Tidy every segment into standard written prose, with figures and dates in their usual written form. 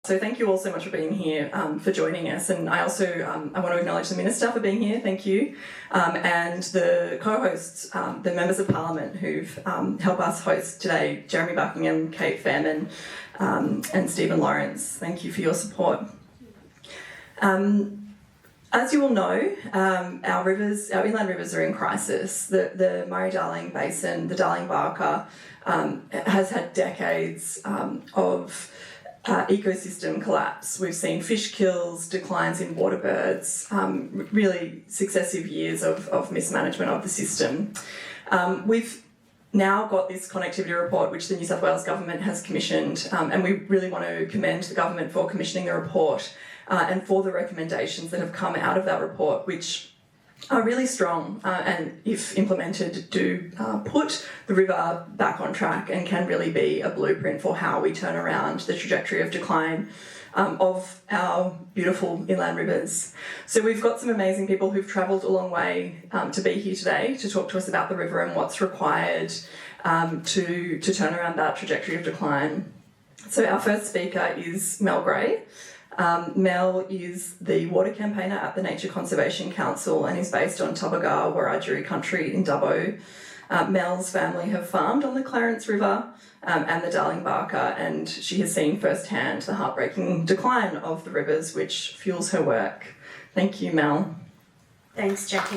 So thank you all so much for being here, for joining us, and I also I want to acknowledge the Minister for being here, thank you, and the co-hosts, the Members of Parliament who've helped us host today, Jeremy Buckingham, Cate Faehrmann, and Stephen Lawrence. Thank you for your support. As you all know, our inland rivers are in crisis. The Murray-Darling Basin, the Darling-Barker, has had decades of ecosystem collapse. We've seen fish kills, declines in water birds, really successive years of mismanagement of the system. We've now got this connectivity report which the New South Wales Government has commissioned, and we really want to commend the Government for commissioning the report and for the recommendations that have come out of that report, which are really strong and, if implemented, do put the river back on track and can really be a blueprint for how we turn around the trajectory of decline of our beautiful inland rivers. So we've got some amazing people who've travelled a long way to be here today to talk to us about the river and what's required to turn around that trajectory of decline. So our first speaker is Mel Gray. Mel is the water campaigner at the Nature Conservation Council and is based on Tubbo Wiradjuri country in Dubbo. Mel's family have farmed on the Clarence River and the Darling-Barker, and she has seen firsthand the heartbreaking decline of the rivers, which fuels her work. Thank you, Mel. Thanks, Jackie.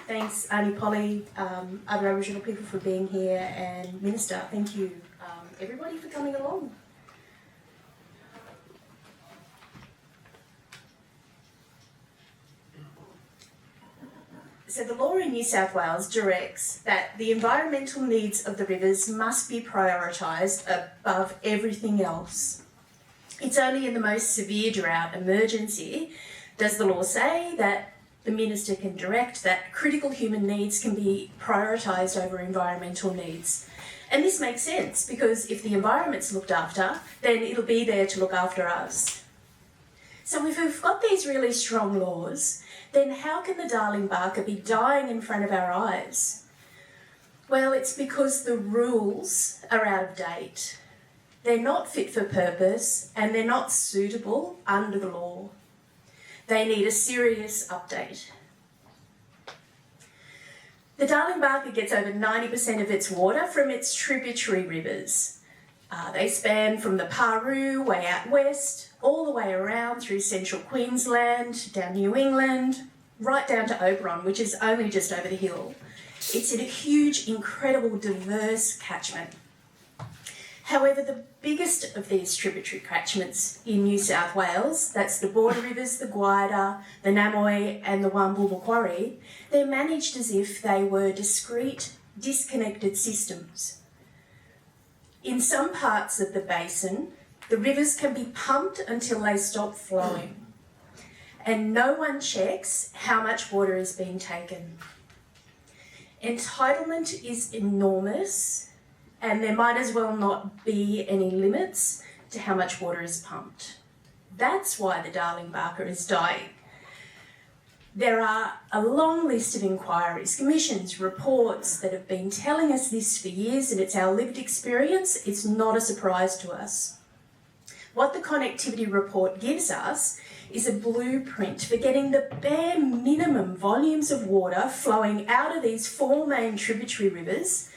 Thanks, Aunty Polly, other Aboriginal people for being here, and Minister, thank you, everybody, for coming along. So the law in New South Wales directs that the environmental needs of the rivers must be prioritised above everything else. It's only in the most severe drought emergency does the law say that the Minister can direct that critical human needs can be prioritised over environmental needs. And this makes sense, because if the environment's looked after, then it'll be there to look after us. So if we've got these really strong laws, then how can the Darling-Barker be dying in front of our eyes? Well, it's because the rules are out of date. They're not fit for purpose, and they're not suitable under the law. They need a serious update. The Darling-Barker gets over 90% of its water from its tributary rivers. They span from the Paroo way out west, all the way around through central Queensland, down New England, right down to Oberon, which is only just over the hill. It's in a huge, incredible, diverse catchment. However, the biggest of these tributary catchments in New South Wales, that's the border rivers, the Gwydir, the Namoy and the Wamble Macquarie, they're managed as if they were discrete, disconnected systems. In some parts of the basin, the rivers can be pumped until they stop flowing, and no one checks how much water is being taken. Entitlement is enormous, and there might as well not be any limits to how much water is pumped. That's why the Darling-Barker is dying. There are a long list of inquiries, commissions, reports that have been telling us this for years, and it's our lived experience. It's not a surprise to us. What the connectivity report gives us is a blueprint for getting the bare minimum volumes of water flowing out of these four main tributary rivers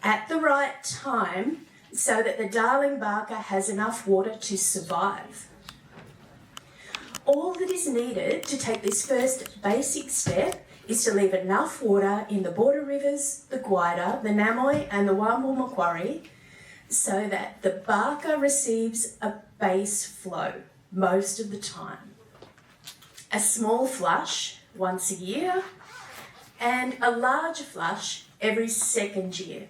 at the right time so that the Darling-Barker has enough water to survive. All that is needed to take this first basic step is to leave enough water in the border rivers, the Gwydir, the Namoy and the Wamble Macquarie, so that the Barker receives a base flow most of the time. A small flush once a year and a large flush every second year.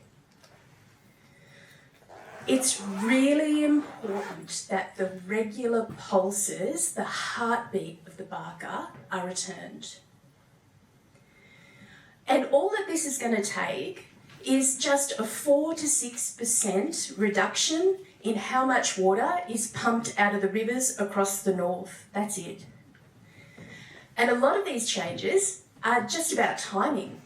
It's really important that the regular pulses, the heartbeat of the Barker, are returned. And all that this is going to take is just a 4 to 6% reduction in how much water is pumped out of the rivers across the north. That's it. And a lot of these changes are just about timing.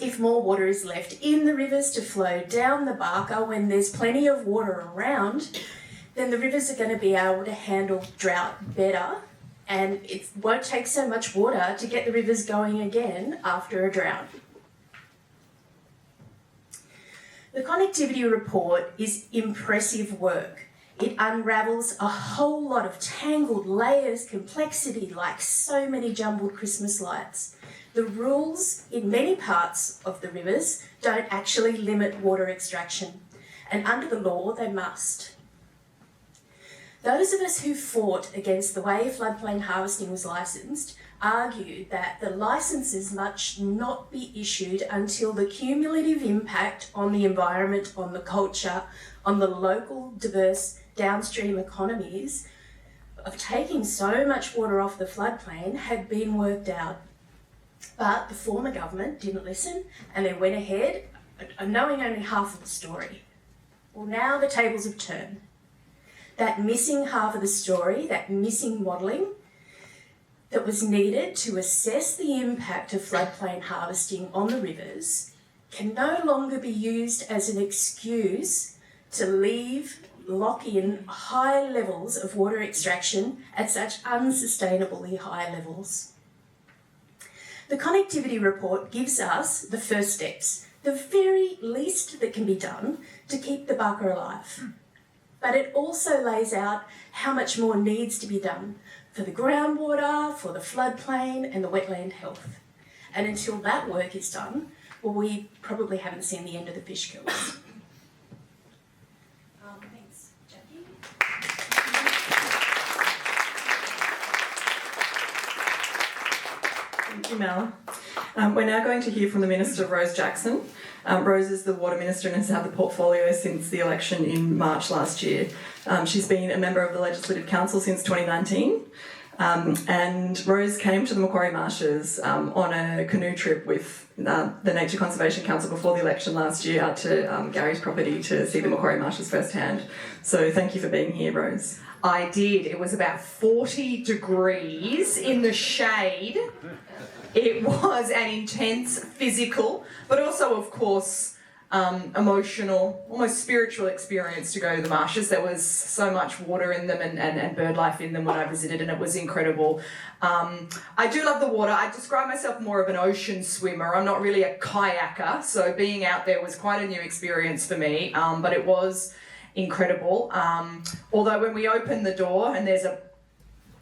if more water is left in the rivers to flow down the Barker when there's plenty of water around, then the rivers are going to be able to handle drought better, and it won't take so much water to get the rivers going again after a drought. The connectivity report is impressive work. It unravels a whole lot of tangled layers, complexity, like so many jumbled Christmas lights. The rules in many parts of the rivers don't actually limit water extraction, and under the law they must. Those of us who fought against the way floodplain harvesting was licensed argued that the licenses must not be issued until the cumulative impact on the environment, on the culture, on the local diverse downstream economies of taking so much water off the floodplain had been worked out. But the former government didn't listen, and they went ahead knowing only half of the story. Well, now the tables have turned. That missing half of the story, that missing modelling that was needed to assess the impact of floodplain harvesting on the rivers can no longer be used as an excuse to lock in high levels of water extraction at such unsustainably high levels. The connectivity report gives us the first steps, the very least that can be done to keep the Barker alive. But it also lays out how much more needs to be done for the groundwater, for the floodplain and the wetland health. And until that work is done, well, we probably haven't seen the end of the fish kills. Thanks, Jackie. Thank you, Mel. We're now going to hear from the Minister, Rose Jackson. Rose is the Water Minister and has had the portfolio since the election in March last year. She's been a member of the Legislative Council since 2019. And Rose came to the Macquarie Marshes on a canoe trip with the Nature Conservation Council before the election last year out to Garry's property to see the Macquarie Marshes firsthand. So thank you for being here, Rose. I did. It was about 40 degrees in the shade. It was an intense physical, but also, of course, emotional, almost spiritual experience to go to the marshes. There was so much water in them and bird life in them when I visited, and it was incredible. I do love the water. I describe myself more of an ocean swimmer. I'm not really a kayaker, so being out there was quite a new experience for me, but it was incredible. Although when we opened the door and there's a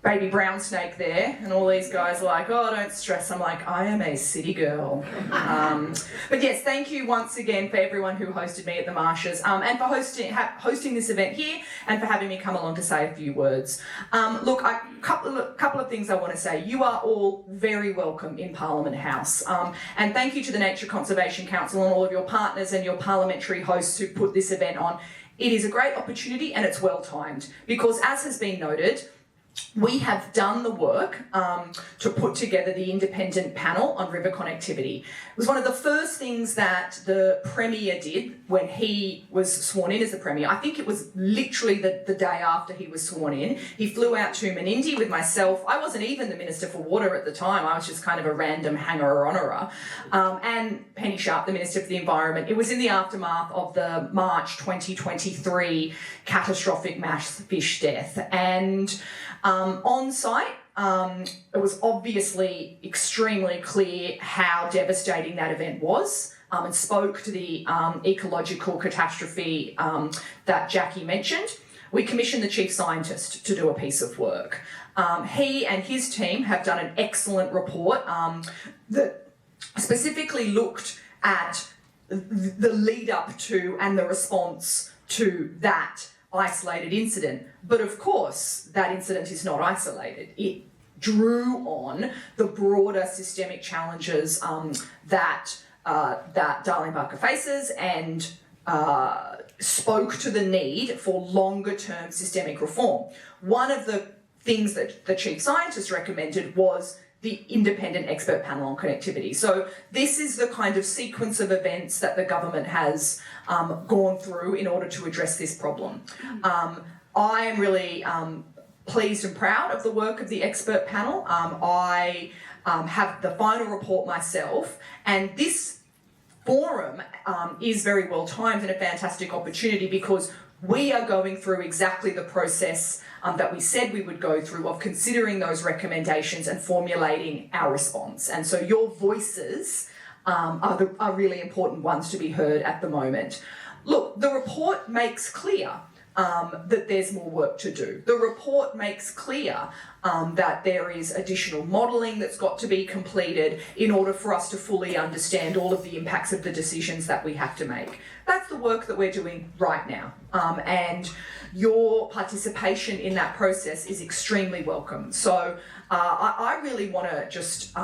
baby brown snake there, and all these guys are like, oh, don't stress. I'm like, I am a city girl. But yes, thank you once again for everyone who hosted me at the Marshes, and for hosting this event here, and for having me come along to say a few words. Look, a couple of things I want to say. You are all very welcome in Parliament House, and thank you to the Nature Conservation Council and all of your partners and your parliamentary hosts who put this event on. It is a great opportunity and it's well timed, because as has been noted, we have done the work to put together the independent panel on river connectivity. It was one of the first things that the Premier did when he was sworn in as the Premier. I think it was literally the day after he was sworn in. He flew out to Menindee with myself. I wasn't even the Minister for Water at the time. I was just kind of a random hanger-or-honourer. And Penny Sharp, the Minister for the Environment. It was in the aftermath of the March 2023 catastrophic mass fish death. And on site, it was obviously extremely clear how devastating that event was, and spoke to the ecological catastrophe that Jackie mentioned. We commissioned the Chief Scientist to do a piece of work. He and his team have done an excellent report that specifically looked at the lead up to and the response to that isolated incident. But of course, that incident is not isolated. It drew on the broader systemic challenges that Darling Barker faces, and spoke to the need for longer term systemic reform. One of the things that the Chief Scientist recommended was the independent expert panel on connectivity. So this is the kind of sequence of events that the government has gone through in order to address this problem. I am really pleased and proud of the work of the expert panel. I have the final report myself, and this forum is very well timed and a fantastic opportunity because we are going through exactly the process that we said we would go through of considering those recommendations and formulating our response. And so your voices are really important ones to be heard at the moment. Look, the report makes clear that there's more work to do. The report makes clear that there is additional modelling that's got to be completed in order for us to fully understand all of the impacts of the decisions that we have to make. That's the work that we're doing right now. And your participation in that process is extremely welcome. So I really want to just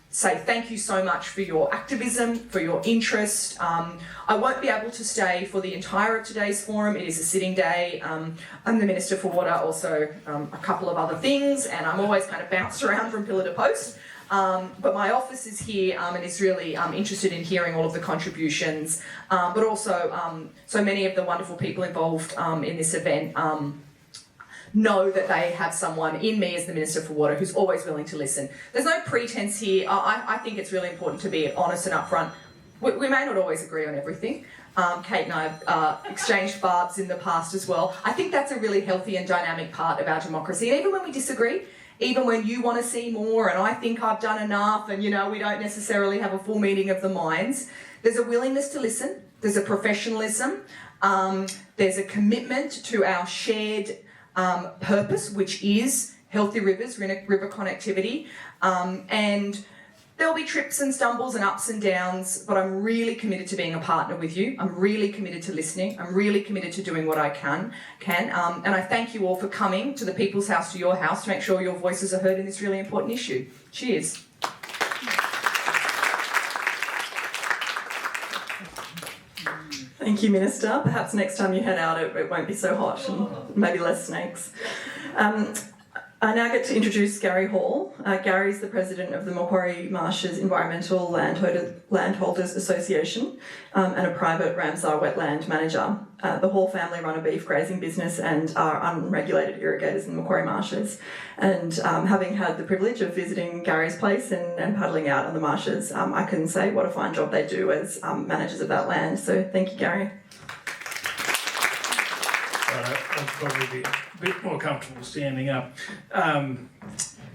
say thank you so much for your activism, for your interest. I won't be able to stay for the entire of today's forum. It is a sitting day. I'm the Minister for Water, also a couple of other things, and I'm always kind of bounced around from pillar to post. But my office is here and is really interested in hearing all of the contributions, but also so many of the wonderful people involved in this event know that they have someone in me as the Minister for Water who's always willing to listen. There's no pretense here. I think it's really important to be honest and upfront. We may not always agree on everything. Cate and I have exchanged barbs in the past as well. I think that's a really healthy and dynamic part of our democracy. And even when we disagree, even when you want to see more and I think I've done enough and, we don't necessarily have a full meeting of the minds, there's a willingness to listen, there's a professionalism, there's a commitment to our shared purpose, which is healthy rivers, river connectivity, and there'll be trips and stumbles and ups and downs, but I'm really committed to being a partner with you. I'm really committed to listening. I'm really committed to doing what I can. And I thank you all for coming to the People's House, to your house, to make sure your voices are heard in this really important issue. Cheers. Thank you, Minister. Perhaps next time you head out it won't be so hot and maybe less snakes. I now get to introduce Garry Hall. Garry is the president of the Macquarie Marshes Environmental Landholders Association and a private Ramsar wetland manager. The Hall family run a beef grazing business and are unregulated irrigators in the Macquarie Marshes. And having had the privilege of visiting Garry's place and paddling out on the marshes, I can say what a fine job they do as managers of that land. So thank you, Garry. I'd probably be a bit more comfortable standing up.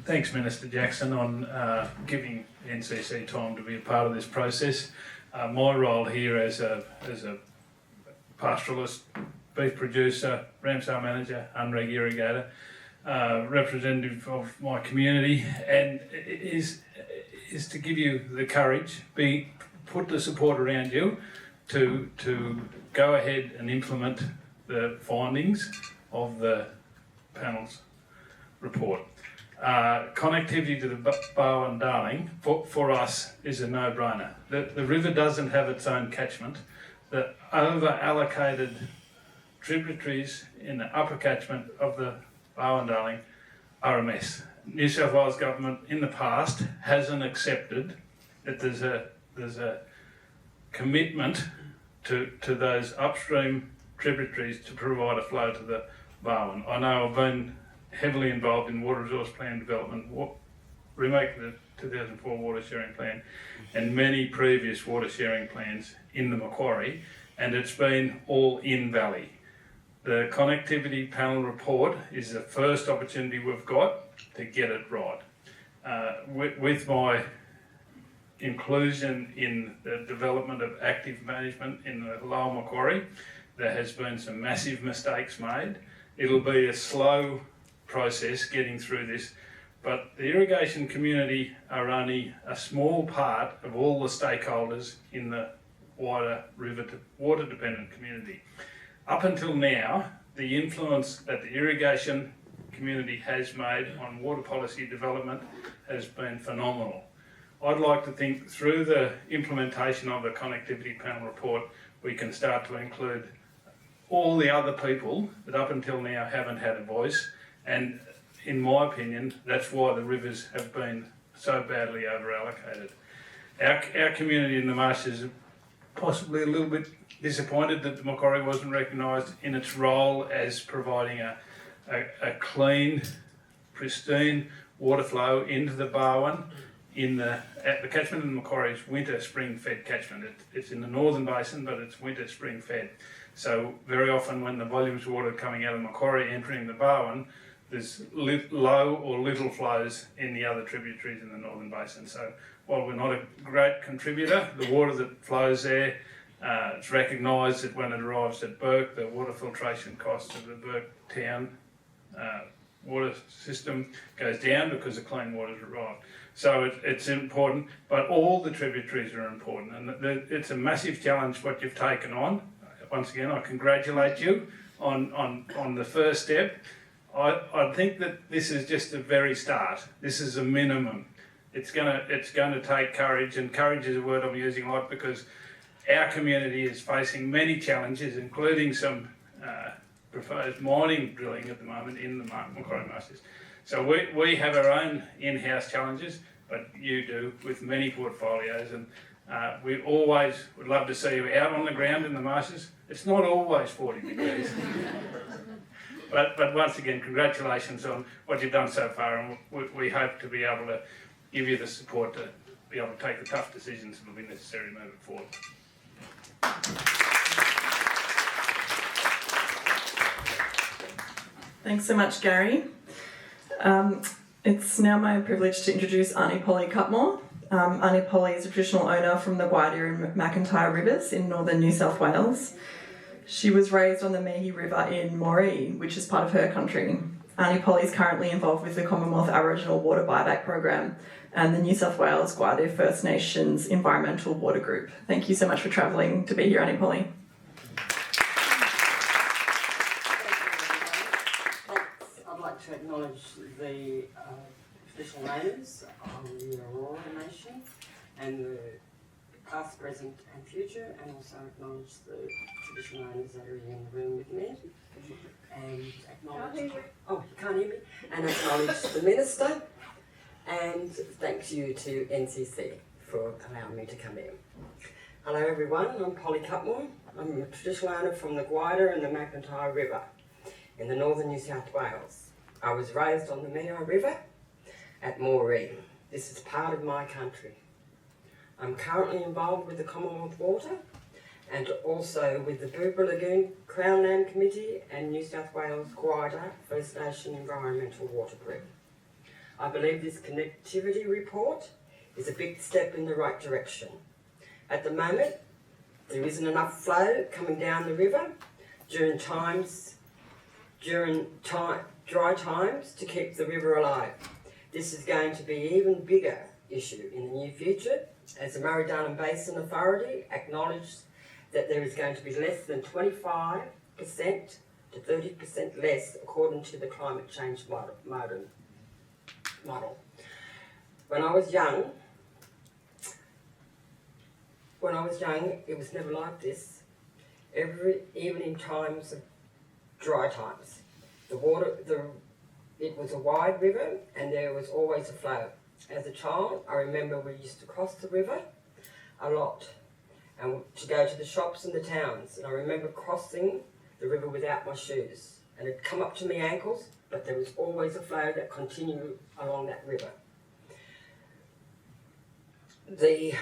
Thanks, Minister Jackson, on giving NCC time to be a part of this process. My role here as a pastoralist, beef producer, Ramsar manager, unreg irrigator, representative of my community, and is to give you the courage, put the support around you to go ahead and implement the findings of the panel's report. Connectivity to the Bow and Darling for us is a no-brainer. The river doesn't have its own catchment. The over-allocated tributaries in the upper catchment of the Bow and Darling are a mess. New South Wales government in the past hasn't accepted that there's a commitment to those upstream tributaries to provide a flow to the Barwon. I know I've been heavily involved in water resource plan development, remake the 2004 water sharing plan, and many previous water sharing plans in the Macquarie, and it's been all in valley. The connectivity panel report is the first opportunity we've got to get it right. With my inclusion in the development of active management in the Lower Macquarie, there has been some massive mistakes made. It'll be a slow process getting through this, but the irrigation community are only a small part of all the stakeholders in the wider water dependent community. Up until now, the influence that the irrigation community has made on water policy development has been phenomenal. I'd like to think through the implementation of the connectivity panel report, we can start to include all the other people that up until now haven't had a voice, and in my opinion, that's why the rivers have been so badly over-allocated. Our community in the marshes is possibly a little bit disappointed that the Macquarie wasn't recognised in its role as providing a clean, pristine water flow into the Barwon at the catchment of the Macquarie is winter spring fed catchment. It's in the northern basin, but it's winter spring fed. So very often when the volumes of water coming out of the Macquarie entering the Barwon, there's low or little flows in the other tributaries in the northern basin. So while we're not a great contributor, the water that flows there, it's recognised that when it arrives at Burke, the water filtration cost of the Burke town water system goes down because the clean water's arrived. So it's important, but all the tributaries are important, and it's a massive challenge what you've taken on. Once again, I congratulate you on the first step. I think that this is just the very start. This is a minimum. It's gonna take courage, and courage is a word I'm using a lot because our community is facing many challenges, including some proposed mining drilling at the moment in the Macquarie Marshes. So we have our own in-house challenges, but you do with many portfolios, and we always would love to see you out on the ground in the marshes. It's not always 40 degrees. But once again, congratulations on what you've done so far, and we hope to be able to give you the support to be able to take the tough decisions that will be necessary to move it forward. Thanks so much, Garry. It's now my privilege to introduce Aunty Polly Cutmore. Aunty Polly is a traditional owner from the Grazier and McIntyre rivers in northern New South Wales. She was raised on the Mehi River in Moree, which is part of her country. Aunty Polly is currently involved with the Commonwealth Aboriginal Water Buyback Program and the New South Wales Grazier First Nations Environmental Water Group. Thank you so much for travelling to be here, Aunty Polly. I'd like to acknowledge the traditional owners of the Aurora Nation and the past, present and future, and also acknowledge the traditional owners that are in the room with me, and acknowledge... Oh, you can't hear me? And acknowledge the Minister, and thanks you to NCC for allowing me to come in. Hello everyone, I'm Polly Cutmore. I'm a traditional owner from the Grazier and the McIntyre River in the northern New South Wales. I was raised on the Menindee River at Moree. This is part of my country. I'm currently involved with the Commonwealth Water and also with the Booba Lagoon Crown Land Committee and New South Wales Grazier First Nation Environmental Water Group. I believe this connectivity report is a big step in the right direction. At the moment, there isn't enough flow coming down the river during dry times to keep the river alive. This is going to be an even bigger issue in the near future, as the Murray-Darling Basin Authority acknowledged that there is going to be less than 25% to 30% less according to the climate change model. When I was young, it was never like this. Even in times of dry times, it was a wide river and there was always a flow. As a child, I remember we used to cross the river a lot and to go to the shops and the towns. And I remember crossing the river without my shoes. And it'd come up to my ankles, but there was always a flow that continued along that river. The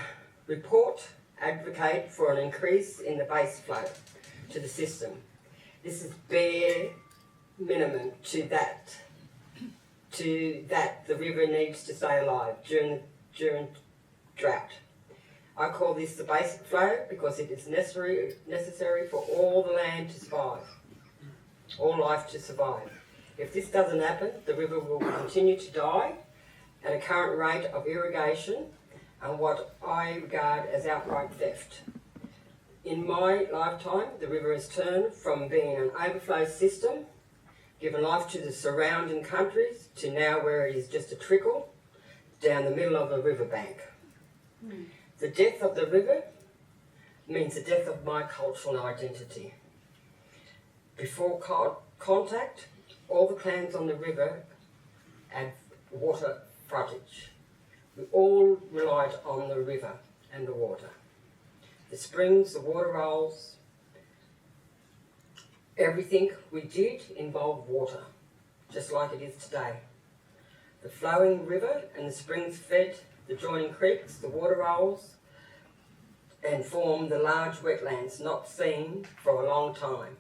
report advocates for an increase in the base flow to the system. This is bare minimum to that the river needs to stay alive during drought. I call this the basic flow because it is necessary for all the land to survive, all life to survive. If this doesn't happen, the river will continue to die at a current rate of irrigation and what I regard as outright theft. In my lifetime, the river has turned from being an overflow system, given life to the surrounding countries, to now where it is just a trickle down the middle of a riverbank. The death of the river means the death of my cultural identity. Before contact, all the clans on the river had water frontage. We all relied on the river and the water. The springs, the water rolls, everything we did involved water, just like it is today. The flowing river and the springs fed the joining creeks, the water rolls, and form the large wetlands not seen for a long time.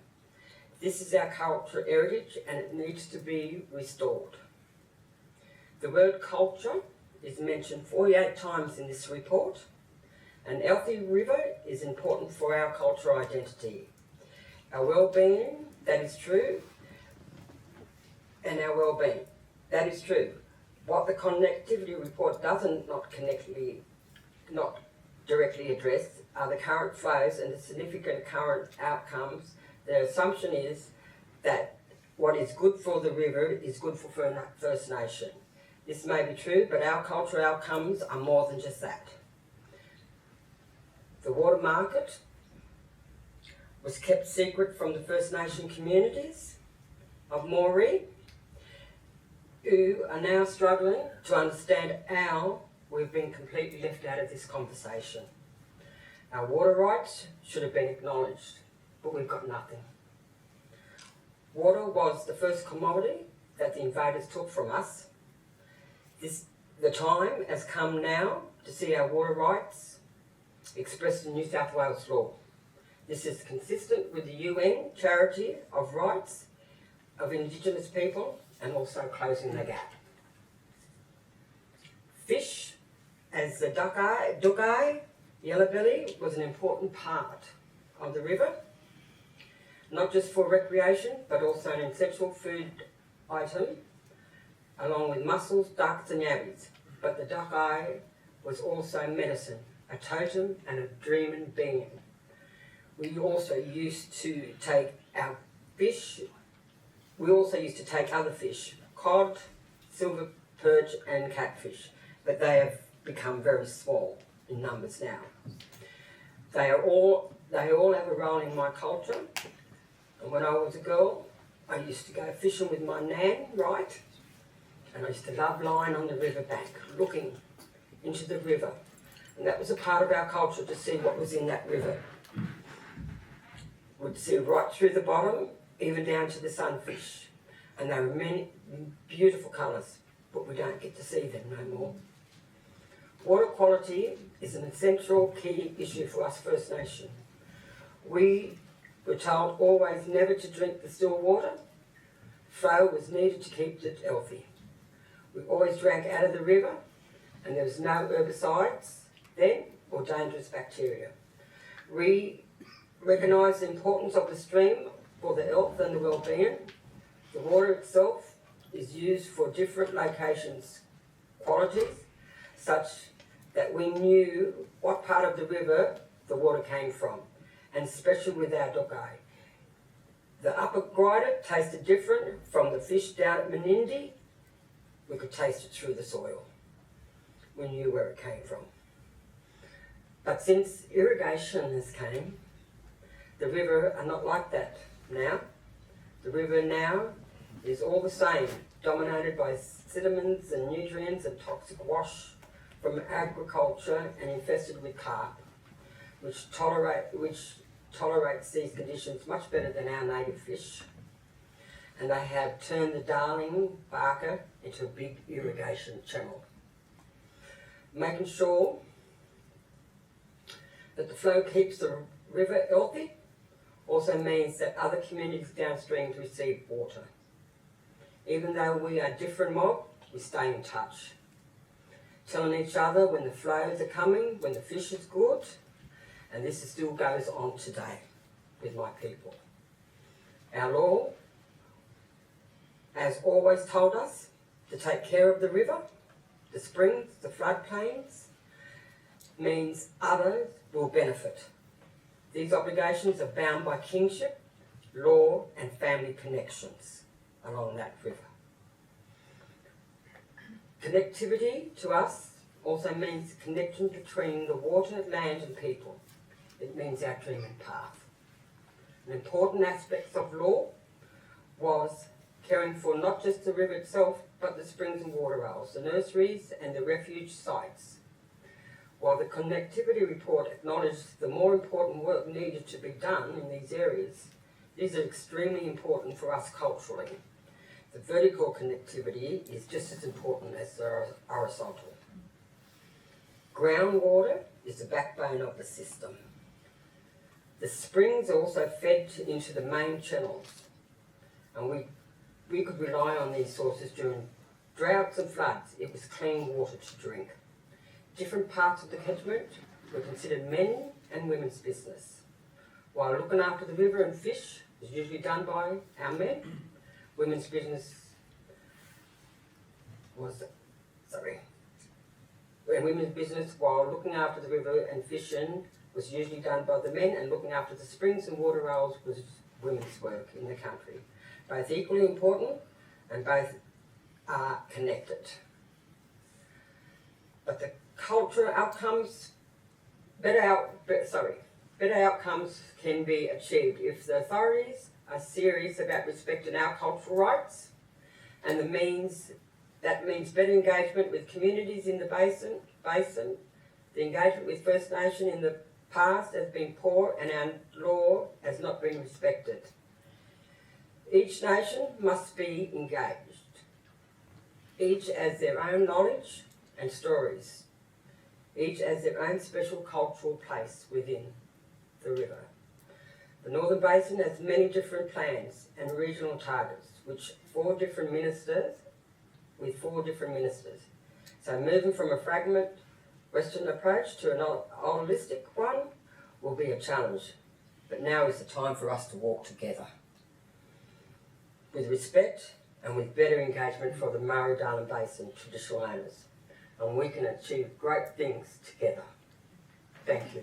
This is our cultural heritage and it needs to be restored. The word culture is mentioned 48 times in this report. An healthy river is important for our cultural identity. Our well-being, that is true, and our well-being, that is true. What the connectivity report doesn't not directly address are the current flows and the significant current outcomes. The assumption is that what is good for the river is good for First Nation. This may be true, but our cultural outcomes are more than just that. The water market was kept secret from the First Nation communities of Moree, who are now struggling to understand how we've been completely left out of this conversation. Our water rights should have been acknowledged, but we've got nothing. Water was the first commodity that the invaders took from us. The time has come now to see our water rights expressed in New South Wales law. This is consistent with the UN Charity of Rights of Indigenous People and also closing the gap. Fish, as the duckeye, yellowbelly, was an important part of the river, not just for recreation, but also an essential food item, along with mussels, ducks and yabbies. But the duckeye was also medicine, a totem and a dreaming being. We also used to take our fish, other fish, cod, silver perch and catfish, but they have become very small in numbers now. They all have a role in my culture, and when I was a girl, I used to go fishing with my nan, right? And I used to love lying on the riverbank, looking into the river. And that was a part of our culture, to see what was in that river. We'd see right through the bottom, even down to the sunfish. And they were many beautiful colours, but we don't get to see them no more. Water quality is an essential key issue for us First Nation. We were told always never to drink the still water. Flow was needed to keep it healthy. We always drank out of the river, and there was no herbicides then or dangerous bacteria. We recognise the importance of the stream for the health and the well-being. The water itself is used for different locations, qualities, such that we knew what part of the river the water came from, and especially with our duckeye. The upper grider tasted different from the fish down at Menindee. We could taste it through the soil. We knew where it came from. But since irrigation has came, the river are not like that now. The river now is all the same, dominated by sediments and nutrients and toxic wash from agriculture and infested with carp, which tolerates these conditions much better than our native fish. And they have turned the darling barker into a big irrigation channel. Making sure that the flow keeps the river healthy also means that other communities downstream receive water. Even though we are different mob, we stay in touch, telling each other when the flows are coming, when the fish is good, and this still goes on today with my people. Our law has always told us to take care of the river, the springs, the floodplains, means others will benefit. These obligations are bound by kinship, law and family connections along that river. Connectivity to us also means the connection between the water, land and people. It means our dreaming path. An important aspect of law was caring for not just the river itself, but the springs and water rails, the nurseries and the refuge sites. While the connectivity report acknowledged the more important work needed to be done in these areas, these are extremely important for us culturally. The vertical connectivity is just as important as the horizontal. Groundwater is the backbone of the system. The springs also fed into the main channels, and we could rely on these sources during droughts and floods. It was clean water to drink. Different parts of the catchment were considered men and women's business. While looking after the river and fish was usually done by our men, women's business while looking after the river and fishing was usually done by the men, and looking after the springs and water rails was women's work in the country. Both equally important and both are connected. But the cultural outcomes, better outcomes can be achieved if the authorities are serious about respecting our cultural rights, and that means better engagement with communities in the basin. The engagement with First Nation in the past has been poor, and our law has not been respected. Each nation must be engaged. Each has their own knowledge and stories. Each has their own special cultural place within the river. The Northern Basin has many different plans and regional targets, with four different ministers. So moving from a fragment Western approach to an holistic one will be a challenge. But now is the time for us to walk together with respect and with better engagement for the Murray-Darling Basin traditional owners. And we can achieve great things together. Thank you.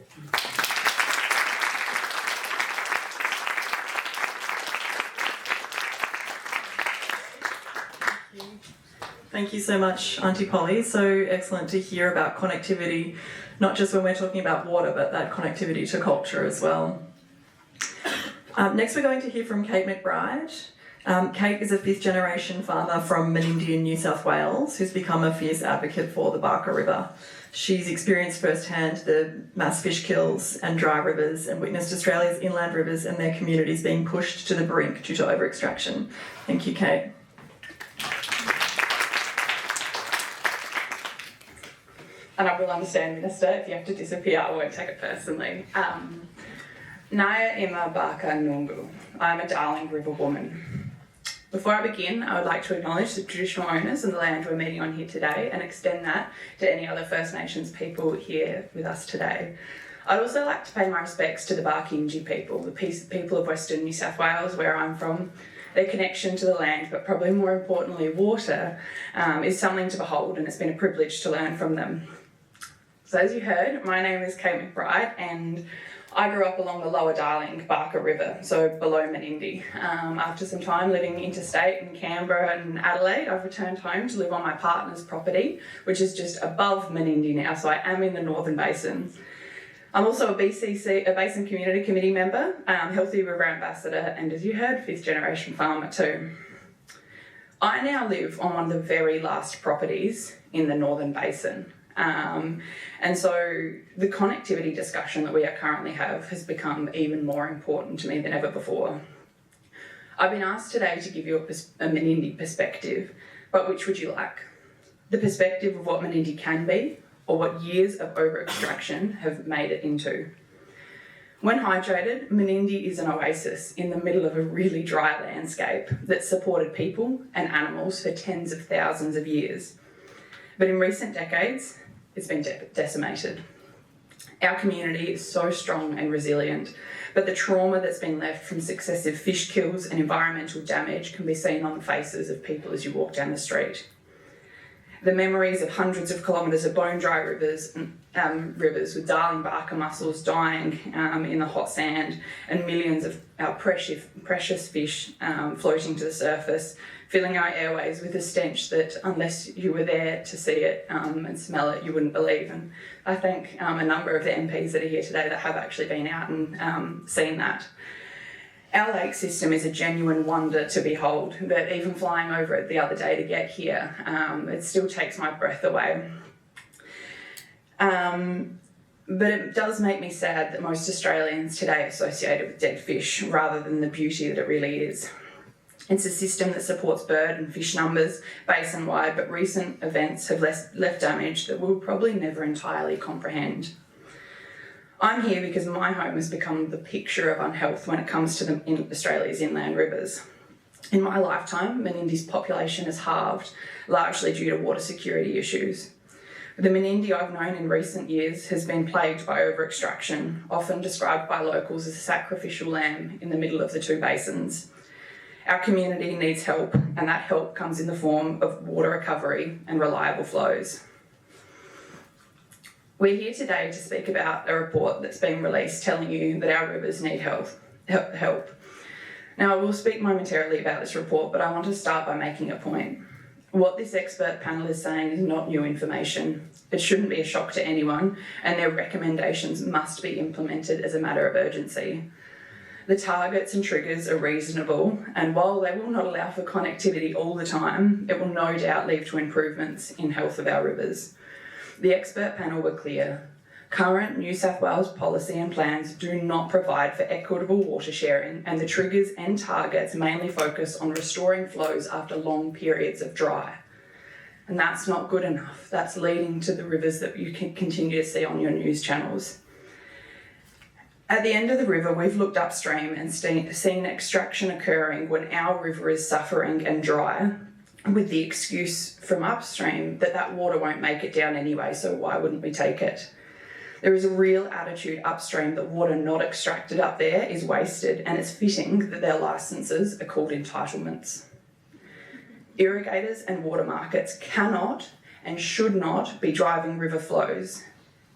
Thank you so much, Aunty Polly. So excellent to hear about connectivity, not just when we're talking about water, but that connectivity to culture as well. Next, we're going to hear from Cate McBride. Cate is a fifth-generation farmer from Menindee in New South Wales who's become a fierce advocate for the Barker River. She's experienced firsthand the mass fish kills and dry rivers and witnessed Australia's inland rivers and their communities being pushed to the brink due to over-extraction. Thank you, Cate. And I will understand, Minister, if you have to disappear, I won't take it personally. Naya Ima Barker Nungu. I'm a Darling River woman. Before I begin, I would like to acknowledge the traditional owners and the land we're meeting on here today and extend that to any other First Nations people here with us today. I'd also like to pay my respects to the Barkindji people, the people of Western New South Wales, where I'm from. Their connection to the land, but probably more importantly, water, is something to behold, and it's been a privilege to learn from them. So as you heard, my name is Cate McBride, and I grew up along the Lower Darling Barker River, so below Menindee. After some time living interstate in Canberra and Adelaide, I've returned home to live on my partner's property, which is just above Menindee now, so I am in the Northern Basin. I'm also a Basin Community Committee member, Healthy River Ambassador, and as you heard, fifth-generation farmer too. I now live on one of the very last properties in the Northern Basin. And so the connectivity discussion that we currently have has become even more important to me than ever before. I've been asked today to give you a Menindee perspective, but which would you like? The perspective of what Menindee can be, or what years of over-extraction have made it into? When hydrated, Menindee is an oasis in the middle of a really dry landscape that supported people and animals for tens of thousands of years. But in recent decades, it's been decimated. Our community is so strong and resilient, but the trauma that's been left from successive fish kills and environmental damage can be seen on the faces of people as you walk down the street. The memories of hundreds of kilometres of bone-dry rivers with darling barker mussels dying in the hot sand, and millions of our precious fish floating to the surface, filling our airways with a stench that, unless you were there to see it and smell it, you wouldn't believe. And I thank a number of the MPs that are here today that have actually been out and seen that. Our lake system is a genuine wonder to behold, but even flying over it the other day to get here, it still takes my breath away. But it does make me sad that most Australians today associate it with dead fish rather than the beauty that it really is. It's a system that supports bird and fish numbers basin-wide, but recent events have left damage that we'll probably never entirely comprehend. I'm here because my home has become the picture of unhealth when it comes to Australia's inland rivers. In my lifetime, Menindee's population has halved, largely due to water security issues. The Menindee I've known in recent years has been plagued by over-extraction, often described by locals as a sacrificial lamb in the middle of the two basins. Our community needs help, and that help comes in the form of water recovery and reliable flows. We're here today to speak about a report that's been released telling you that our rivers need help. Now, I will speak momentarily about this report, but I want to start by making a point. What this expert panel is saying is not new information. It shouldn't be a shock to anyone, and their recommendations must be implemented as a matter of urgency. The targets and triggers are reasonable, and while they will not allow for connectivity all the time, it will no doubt lead to improvements in health of our rivers. The expert panel were clear. Current New South Wales policy and plans do not provide for equitable water sharing, and the triggers and targets mainly focus on restoring flows after long periods of dry. And that's not good enough. That's leading to the rivers that you can continue to see on your news channels. At the end of the river, we've looked upstream and seen extraction occurring when our river is suffering and dry, with the excuse from upstream that water won't make it down anyway, so why wouldn't we take it? There is a real attitude upstream that water not extracted up there is wasted, and it's fitting that their licences are called entitlements. Irrigators and water markets cannot and should not be driving river flows.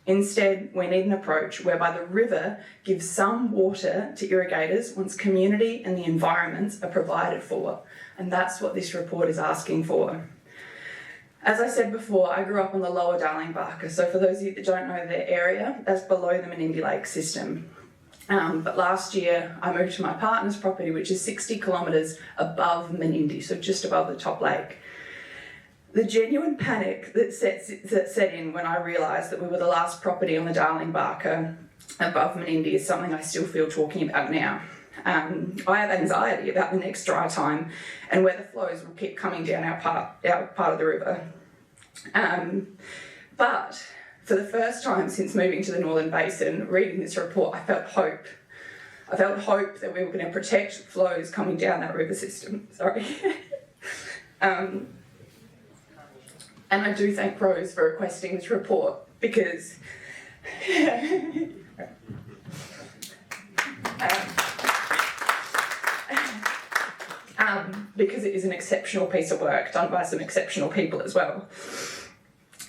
Instead, we need an approach whereby the river gives some water to irrigators once community and the environments are provided for, and that's what this report is asking for. As I said before, I grew up on the lower Darling Barker, so for those of you that don't know the area, that's below the Menindee Lake system. But last year I moved to my partner's property, which is 60 kilometres above Menindee, so just above the top lake. The genuine panic that set in when I realised that we were the last property on the Darling Barker above Menindee is something I still feel talking about now. I have anxiety about the next dry time and where the flows will keep coming down our part of the river. But for the first time since moving to the Northern Basin, reading this report, I felt hope. I felt hope that we were going to protect flows coming down that river system. Sorry. And I do thank Rose for requesting this report because because it is an exceptional piece of work done by some exceptional people as well.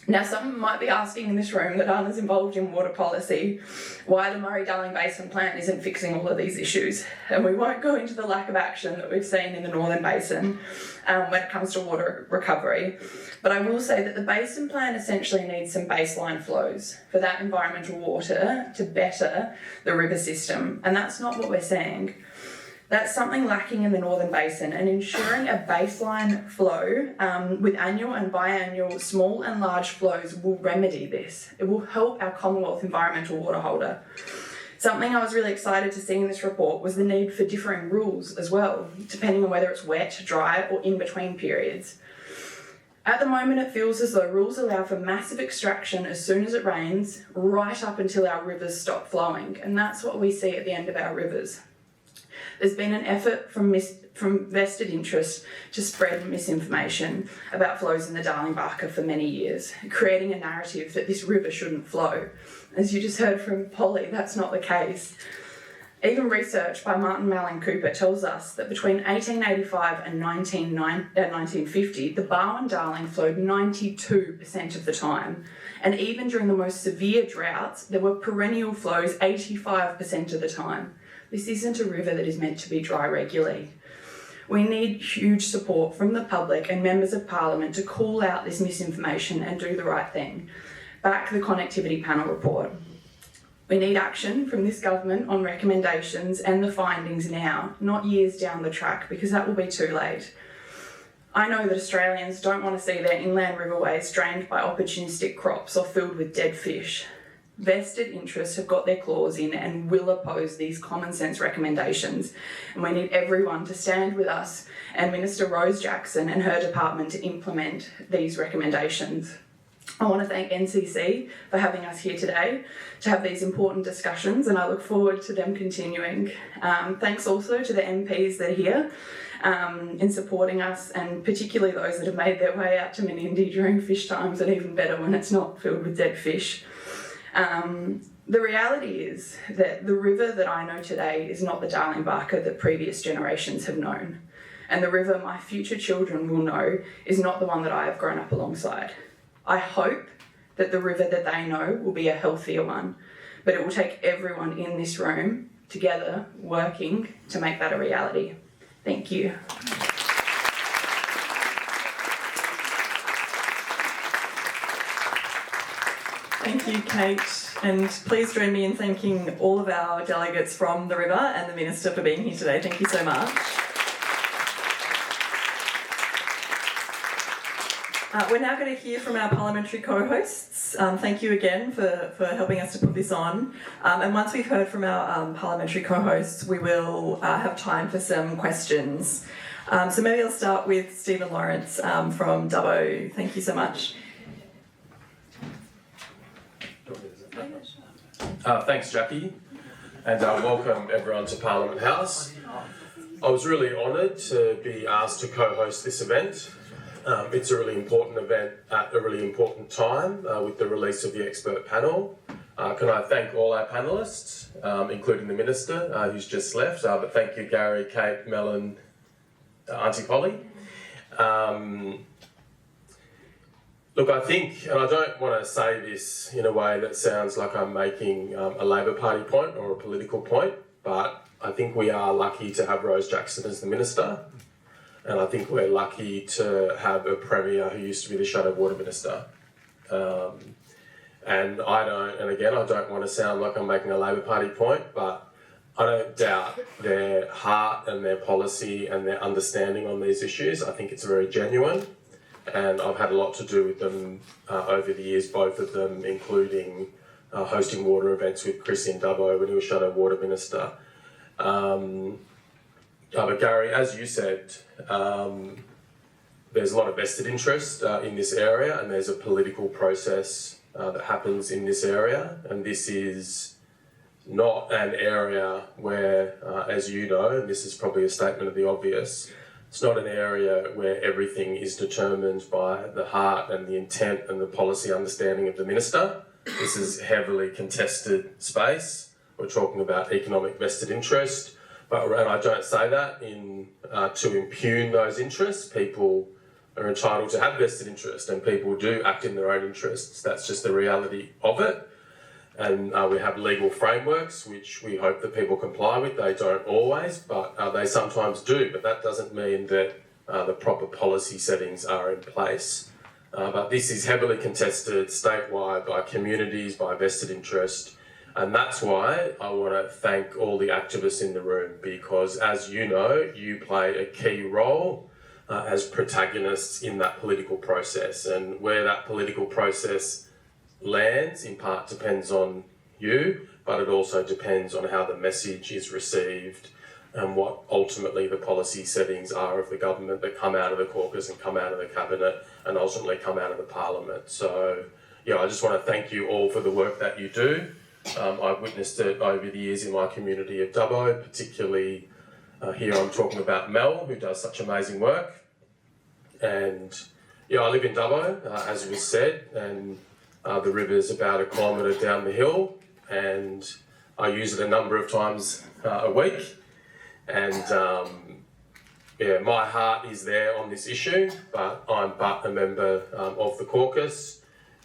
Now, some might be asking in this room that aren't as involved in water policy why the Murray-Darling Basin Plan isn't fixing all of these issues. And we won't go into the lack of action that we've seen in the Northern Basin when it comes to water recovery. But I will say that the Basin Plan essentially needs some baseline flows for that environmental water to better the river system. And that's not what we're seeing. That's something lacking in the Northern Basin, and ensuring a baseline flow with annual and biannual small and large flows will remedy this. It will help our Commonwealth environmental water holder. Something I was really excited to see in this report was the need for differing rules as well, depending on whether it's wet, dry, or in between periods. At the moment, it feels as though rules allow for massive extraction as soon as it rains, right up until our rivers stop flowing, and that's what we see at the end of our rivers. There's been an effort from vested interest to spread misinformation about flows in the Darling Barker for many years, creating a narrative that this river shouldn't flow. As you just heard from Polly, that's not the case. Even research by Martin Malin Cooper tells us that between 1885 and 1950, the Barwon Darling flowed 92% of the time. And even during the most severe droughts, there were perennial flows 85% of the time. This isn't a river that is meant to be dry regularly. We need huge support from the public and members of Parliament to call out this misinformation and do the right thing. Back the Connectivity Panel report. We need action from this government on recommendations and the findings now, not years down the track, because that will be too late. I know that Australians don't want to see their inland riverways drained by opportunistic crops or filled with dead fish. vested interests have got their claws in and will oppose these common sense recommendations. And we need everyone to stand with us and Minister Rose Jackson and her department to implement these recommendations. I want to thank NCC for having us here today to have these important discussions, and I look forward to them continuing. Thanks also to the MPs that are here in supporting us, and particularly those that have made their way out to Menindee during fish times, and even better when it's not filled with dead fish. The reality is that the river that I know today is not the Darling Barker that previous generations have known. And the river my future children will know is not the one that I have grown up alongside. I hope that the river that they know will be a healthier one, but it will take everyone in this room together working to make that a reality. Thank you. Thank you, Cate, and please join me in thanking all of our delegates from the river and the Minister for being here today. Thank you so much. We're now going to hear from our parliamentary co-hosts. Thank you again for helping us to put this on. And once we've heard from our parliamentary co-hosts, we will have time for some questions. So maybe I'll start with Stephen Lawrence from Dubbo. Thank you so much. Thanks, Jackie, and welcome everyone to Parliament House. I was really honoured to be asked to co-host this event. It's a really important event at a really important time with the release of the expert panel. Can I thank all our panellists, including the Minister who's just left, but thank you Garry, Cate, Mel and Aunty Polly. Look, I think, and I don't want to say this in a way that sounds like I'm making a Labor Party point or a political point, but I think we are lucky to have Rose Jackson as the Minister, and I think we're lucky to have a Premier who used to be the Shadow Water Minister. And I don't want to sound like I'm making a Labor Party point, but I don't doubt their heart and their policy and their understanding on these issues. I think it's very genuine. And I've had a lot to do with them over the years, both of them, including hosting water events with Chris in Dubbo when he was Shadow Water Minister. But Garry, as you said, there's a lot of vested interest in this area, and there's a political process that happens in this area, and this is not an area where, as you know, and this is probably a statement of the obvious, it's not an area where everything is determined by the heart and the intent and the policy understanding of the Minister. This is heavily contested space. We're talking about economic vested interest, and I don't say that to impugn those interests. People are entitled to have vested interest, and people do act in their own interests. That's just the reality of it. And we have legal frameworks which we hope that people comply with. They don't always, but they sometimes do. But that doesn't mean that the proper policy settings are in place. But this is heavily contested statewide by communities, by vested interest. And that's why I want to thank all the activists in the room, because as you know, you play a key role as protagonists in that political process. And where that political process lands in part depends on you, but it also depends on how the message is received and what ultimately the policy settings are of the government that come out of the caucus and come out of the cabinet and ultimately come out of the parliament. So, yeah, I just want to thank you all for the work that you do. I've witnessed it over the years in my community of Dubbo, particularly here I'm talking about Mel, who does such amazing work. And yeah, I live in Dubbo, as was said, and the river's about 1 kilometre down the hill, and I use it a number of times a week. And yeah, my heart is there on this issue, but I'm but a member of the caucus,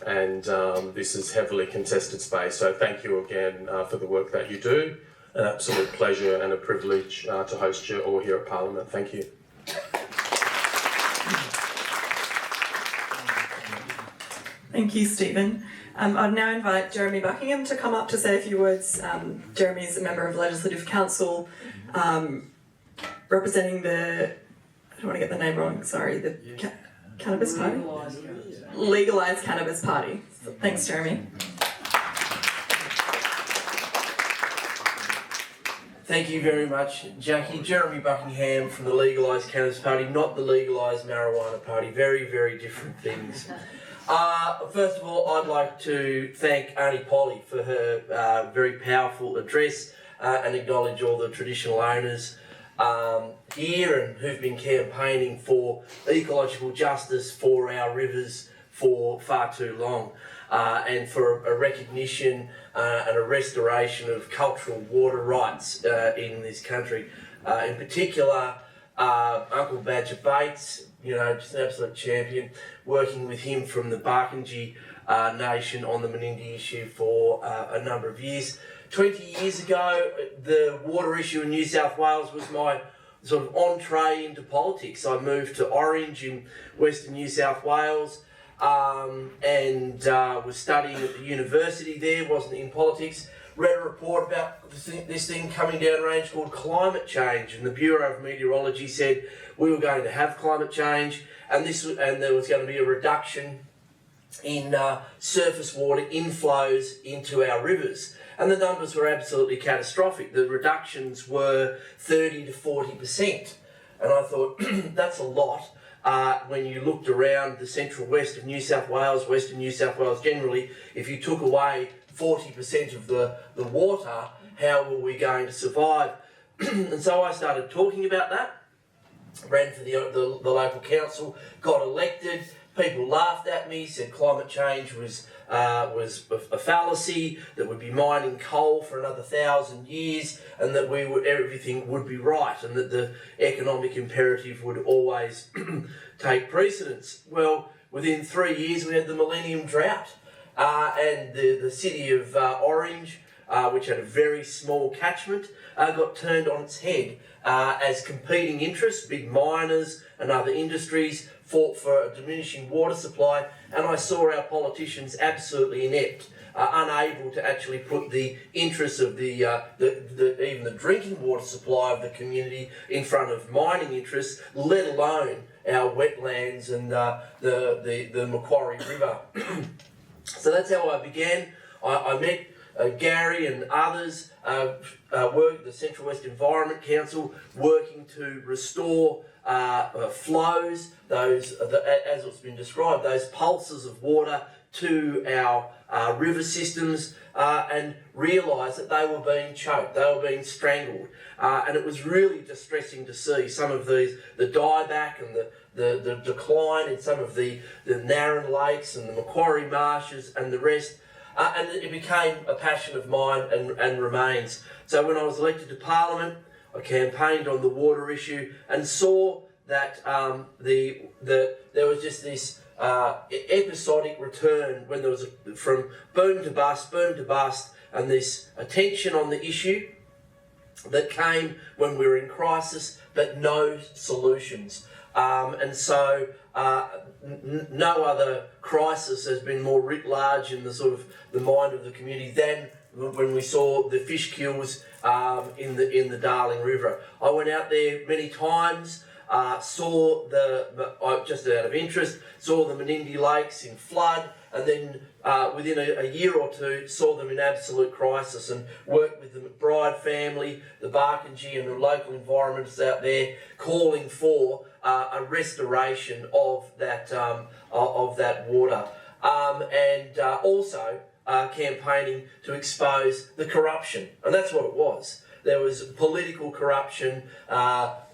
and this is heavily contested space. So thank you again for the work that you do. An absolute pleasure and a privilege to host you all here at Parliament. Thank you. Thank you, Stephen. I'd now invite Jeremy Buckingham to come up to say a few words. Jeremy is a member of Legislative Council representing the, I don't want to get the name wrong, sorry, the Cannabis Party? Legalised Cannabis Party. Thanks, Jeremy. Thank you very much, Jackie. Jeremy Buckingham from the Legalised Cannabis Party, not the Legalised Marijuana Party. Very, very different things. First of all, I'd like to thank Aunty Polly for her very powerful address and acknowledge all the traditional owners here and who've been campaigning for ecological justice for our rivers for far too long, and for a recognition and a restoration of cultural water rights in this country. In particular, Uncle Badger Bates, just an absolute champion, working with him from the Barkindji Nation on the Menindee issue for a number of years. 20 years ago, the water issue in New South Wales was my sort of entree into politics. I moved to Orange in Western New South Wales and was studying at the university there, wasn't in politics. Read a report about this thing coming down range called climate change, and the Bureau of Meteorology said we were going to have climate change, and there was going to be a reduction in surface water inflows into our rivers. And the numbers were absolutely catastrophic. The reductions were 30 to 40%. And I thought, that's a lot. When you looked around the central west of New South Wales, western New South Wales generally, if you took away 40% of the water, how were we going to survive? And so I started talking about that, ran for the local council, got elected. People laughed at me, said climate change was a fallacy, that we'd be mining coal for another 1,000 years, and that everything would be right, and that the economic imperative would always take precedence. Well, within 3 years we had the millennium drought, and the city of Orange, which had a very small catchment, got turned on its head as competing interests, big miners and other industries, fought for a diminishing water supply, and I saw our politicians absolutely inept, unable to actually put the interests of even the drinking water supply of the community in front of mining interests, let alone our wetlands and the Macquarie River. So that's how I began. I met Garry and others, worked at the Central West Environment Council, working to restore flows, as it's been described, those pulses of water to our river systems, and realised that they were being choked, they were being strangled, and it was really distressing to see some of the dieback and the decline in some of the Narran lakes and the Macquarie Marshes and the rest. And it became a passion of mine and remains. So when I was elected to Parliament, I campaigned on the water issue and saw that there was just this episodic return when there was from boom to bust, and this attention on the issue that came when we were in crisis, but no solutions. And so no other crisis has been more writ large in the sort of the mind of the community than when we saw the fish kills in the Darling River. I went out there many times, saw just out of interest, saw the Menindee lakes in flood, and then within a year or two saw them in absolute crisis, and worked with the McBride family, the Barkindji and the local environments out there, calling for a restoration of that water, and also campaigning to expose the corruption, and that's what it was. There was political corruption,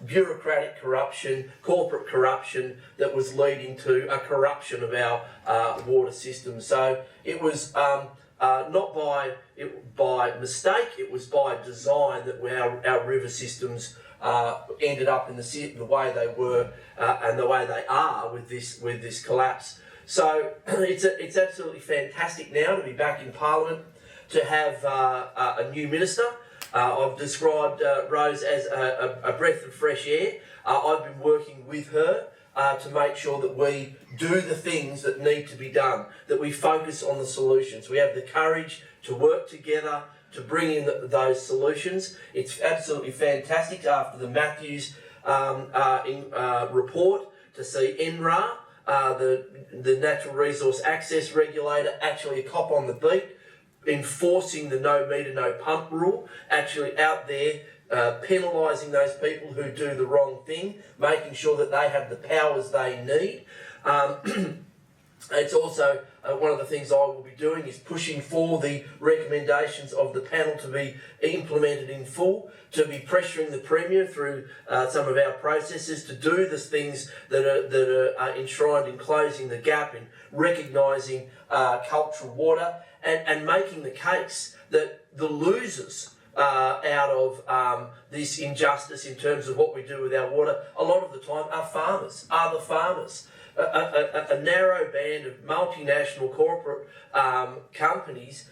bureaucratic corruption, corporate corruption that was leading to a corruption of our water system. So it was not by mistake, it was by design that our river systems ended up in the way they were and the way they are with this collapse. So it's absolutely fantastic now to be back in Parliament, to have a new minister. I've described Rose as a breath of fresh air. I've been working with her to make sure that we do the things that need to be done, that we focus on the solutions. We have the courage to work together to bring in those solutions. It's absolutely fantastic after the Matthews report to see NRA, the Natural Resource Access Regulator, actually a cop on the beat, enforcing the no meter, no pump rule, actually out there penalising those people who do the wrong thing, making sure that they have the powers they need. It's also one of the things I will be doing is pushing for the recommendations of the panel to be implemented in full, to be pressuring the Premier through some of our processes to do the things that are enshrined in closing the gap, in recognising cultural water, and making the case that the losers out of this injustice in terms of what we do with our water, a lot of the time are the farmers. A narrow band of multinational corporate companies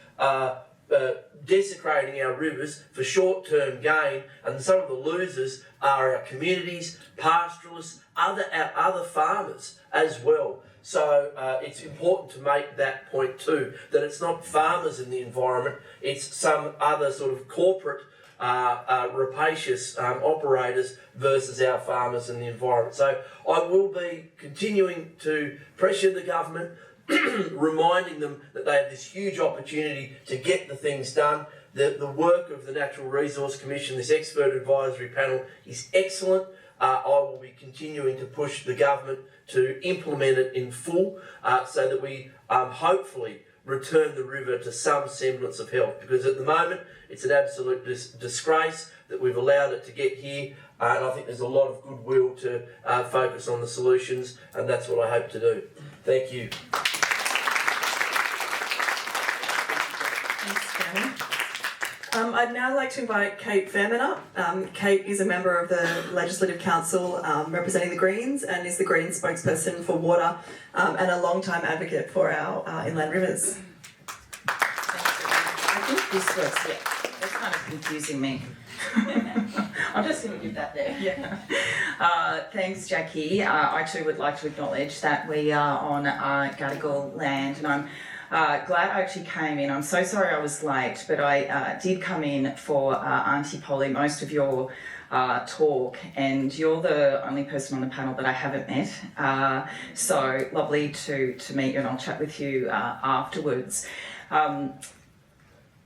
desecrating our rivers for short-term gain, and some of the losers are our communities, pastoralists, other farmers as well. So it's important to make that point too, that it's not farmers in the environment, it's some other sort of corporate rapacious operators versus our farmers in the environment. So I will be continuing to pressure the government, reminding them that they have this huge opportunity to get the things done. The work of the Natural Resource Commission, this expert advisory panel, is excellent. I will be continuing to push the government to implement it in full so that we hopefully return the river to some semblance of health, because at the moment it's an absolute disgrace that we've allowed it to get here, and I think there's a lot of goodwill to focus on the solutions, and that's what I hope to do. Thank you. Thanks, Jeremy. I'd now like to invite Cate Faehrmann up. Cate is a member of the Legislative Council representing the Greens, and is the Greens spokesperson for water and a long-time advocate for our inland rivers. I think this works, yeah. That's kind of confusing me. I'm just going to give that there. Yeah. Thanks, Jackie. I too would like to acknowledge that we are on Gadigal land, and I'm glad I actually came in. I'm so sorry I was late, but I did come in for Aunty Polly, most of your talk, and you're the only person on the panel that I haven't met. So lovely to meet you, and I'll chat with you afterwards.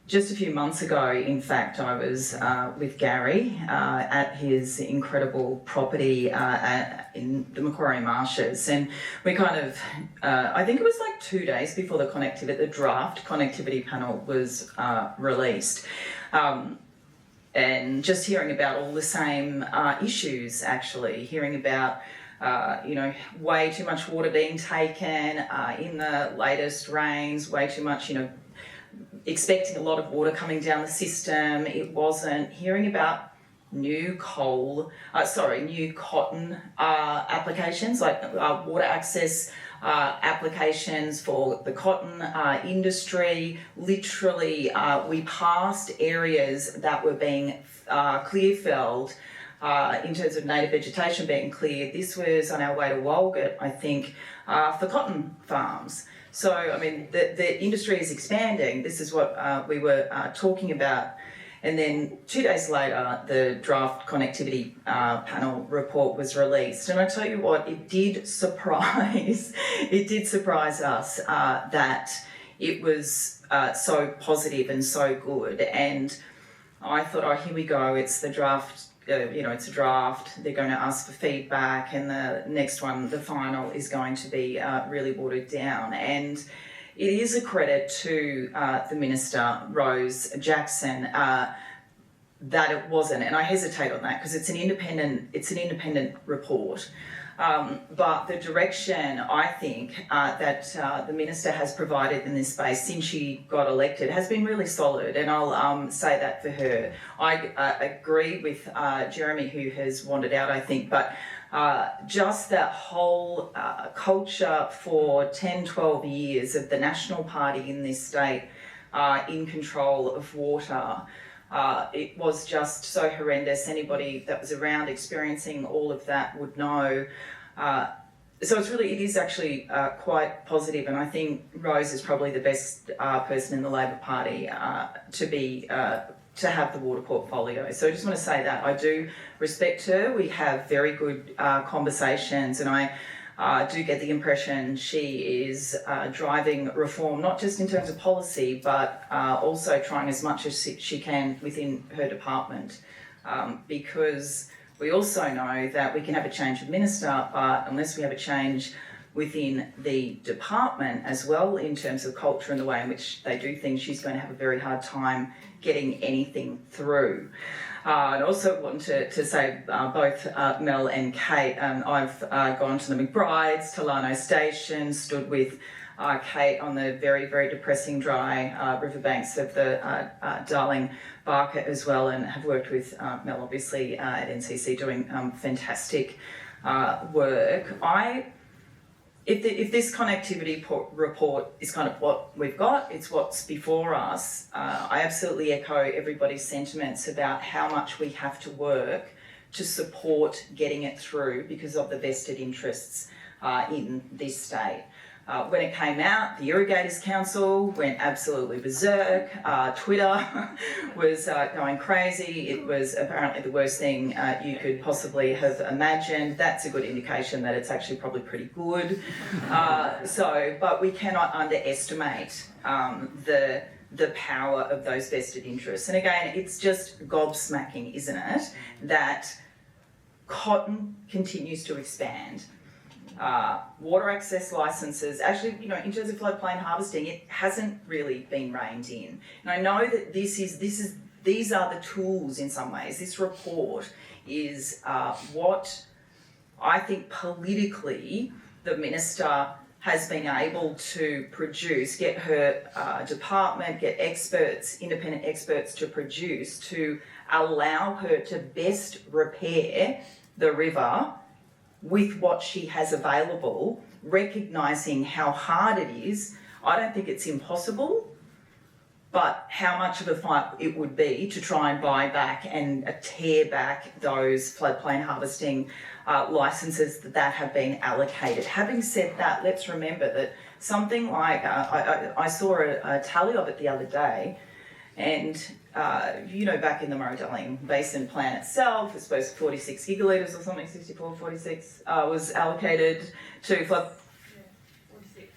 Just a few months ago, in fact, I was with Garry at his incredible property in the Macquarie Marshes, and we kind of, I think it was like 2 days before the draft connectivity panel was released. And just hearing about all the same issues, actually, hearing about way too much water being taken in the latest rains, way too much, expecting a lot of water coming down the system. It wasn't. Hearing about new cotton applications, like water access applications for the cotton industry. Literally, we passed areas that were being clear felled in terms of native vegetation being cleared. This was on our way to Walgett, I think, for cotton farms. So, I mean, the industry is expanding. This is what we were talking about. And then 2 days later, the draft connectivity panel report was released. And I tell you what, it did surprise us that it was so positive and so good. And I thought, oh, here we go, it's the draft. It's a draft, they're going to ask for feedback, and the next one, the final, is going to be really watered down. And it is a credit to the Minister, Rose Jackson, that it wasn't, and I hesitate on that because it's an independent report. But the direction, I think, that the Minister has provided in this space since she got elected has been really solid, and I'll say that for her. I agree with Jeremy, who has wandered out, I think, but just that whole culture for 10, 12 years of the National Party in this state in control of water, it was just so horrendous. Anybody that was around experiencing all of that would know. So it is actually quite positive, and I think Rose is probably the best person in the Labor Party to have the water portfolio. So I just want to say that I do respect her. We have very good conversations, and I do get the impression she is driving reform, not just in terms of policy, but also trying as much as she can within her department because we also know that we can have a change of minister, but unless we have a change within the department as well in terms of culture and the way in which they do things, she's going to have a very hard time getting anything through. I'd also want to say both Mel and Cate, I've gone to the McBrides, Talano Station, stood with Cate on the very, very depressing dry riverbanks of the Darling Barker as well, and have worked with Mel obviously at NCC doing fantastic work. If this connectivity report is kind of what we've got, it's what's before us, I absolutely echo everybody's sentiments about how much we have to work to support getting it through because of the vested interests in this state. When it came out, the Irrigators Council went absolutely berserk. Twitter was going crazy. It was apparently the worst thing you could possibly have imagined. That's a good indication that it's actually probably pretty good. But we cannot underestimate the power of those vested interests. And again, it's just gobsmacking, isn't it, that cotton continues to expand. Water access licences, actually, you know, in terms of floodplain harvesting, it hasn't really been reined in. And I know that these are the tools in some ways. This report is what I think politically the minister has been able to produce, get her department, get experts, independent experts to produce to allow her to best repair the river with what she has available, recognising how hard it is. I don't think it's impossible, but how much of a fight it would be to try and buy back and tear back those floodplain harvesting licences that have been allocated. Having said that, let's remember that something like, I saw a tally of it the other day, and back in the Murray-Darling Basin plan itself, I suppose 46 gigalitres or something, 64, 46, was allocated to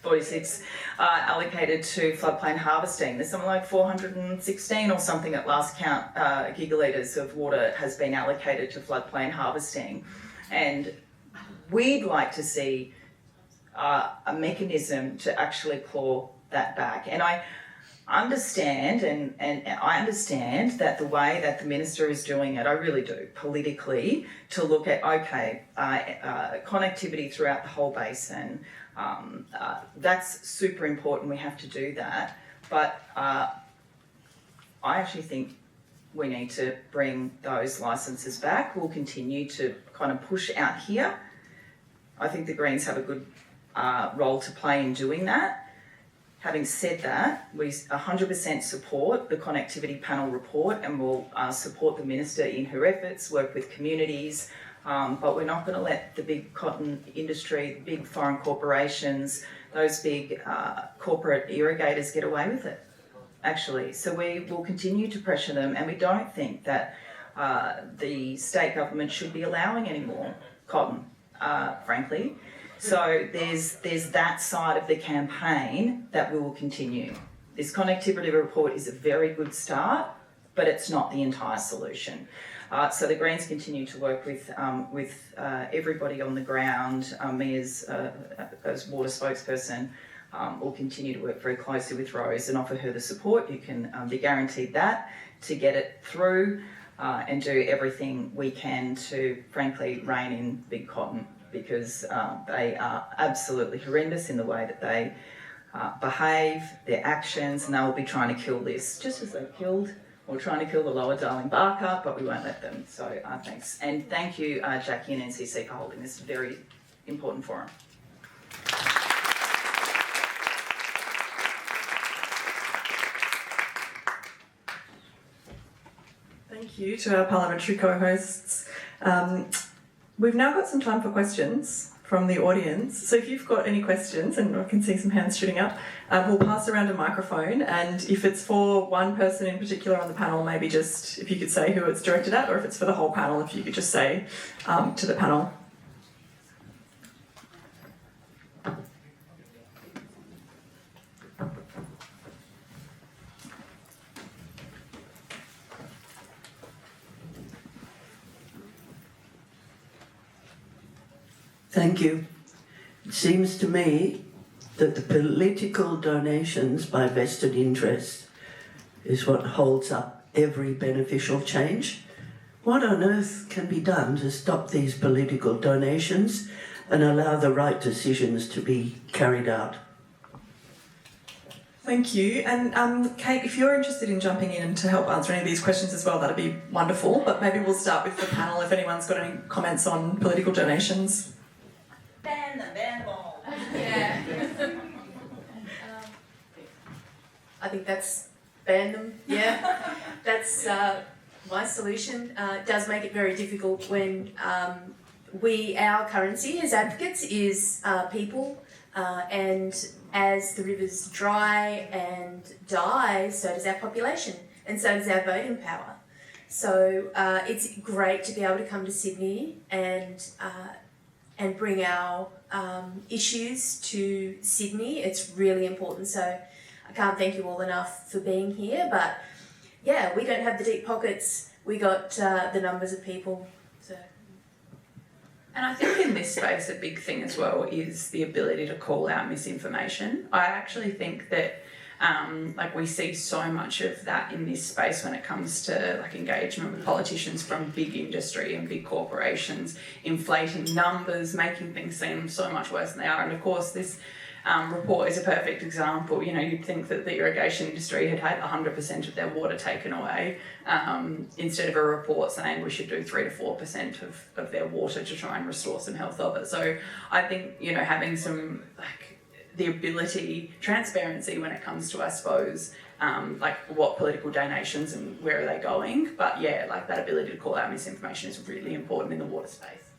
46 allocated to floodplain harvesting. There's something like 416 or something at last count gigalitres of water has been allocated to floodplain harvesting. And we'd like to see a mechanism to actually claw that back. And I understand, and I understand that the way that the minister is doing it, I really do, politically, to look at, connectivity throughout the whole basin, that's super important, we have to do that, but I actually think we need to bring those licences back. We'll continue to kind of push out here. I think the Greens have a good role to play in doing that. Having said that, we 100% support the connectivity panel report, and will support the minister in her efforts, work with communities, but we're not going to let the big cotton industry, the big foreign corporations, those big corporate irrigators get away with it, actually. So we will continue to pressure them, and we don't think that the state government should be allowing any more cotton, frankly. So there's that side of the campaign that we will continue. This connectivity report is a very good start, but it's not the entire solution. So the Greens continue to work with everybody on the ground. Me as water spokesperson will continue to work very closely with Rose and offer her the support. You can be guaranteed that, to get it through and do everything we can to, frankly, rein in big cotton, because they are absolutely horrendous in the way that they behave, their actions, and they will be trying to kill this, just as they killed or trying to kill the lower Darling Barker, but we won't let them. So thanks. And thank you, Jackie and NCC, for holding this very important forum. Thank you to our parliamentary co-hosts. We've now got some time for questions from the audience. So if you've got any questions, and I can see some hands shooting up, we'll pass around a microphone, and if it's for one person in particular on the panel, maybe just if you could say who it's directed at, or if it's for the whole panel, if you could just say to the panel. Thank you. It seems to me that the political donations by vested interests is what holds up every beneficial change. What on earth can be done to stop these political donations and allow the right decisions to be carried out? Thank you. And Cate, if you're interested in jumping in to help answer any of these questions as well, that'd be wonderful. But maybe we'll start with the panel if anyone's got any comments on political donations. Ban them all. Yeah. I think that's ban them. Yeah, that's my solution. It does make it very difficult when our currency as advocates is people, and as the rivers dry and die, so does our population, and so does our voting power. So it's great to be able to come to Sydney and bring our issues to Sydney. It's really important. So I can't thank you all enough for being here. But yeah, we don't have the deep pockets. We got the numbers of people. So. And I think in this space, a big thing as well is the ability to call out misinformation. I actually think that we see so much of that in this space when it comes to engagement with politicians from big industry and big corporations, inflating numbers, making things seem so much worse than they are. And of course, this report is a perfect example. You'd think that the irrigation industry had 100% of their water taken away, instead of a report saying we should do 3 to 4% of their water to try and restore some health of it. So I think, having some the ability, transparency when it comes to, I suppose, what political donations and where are they going. But yeah, that ability to call out misinformation is really important in the water space.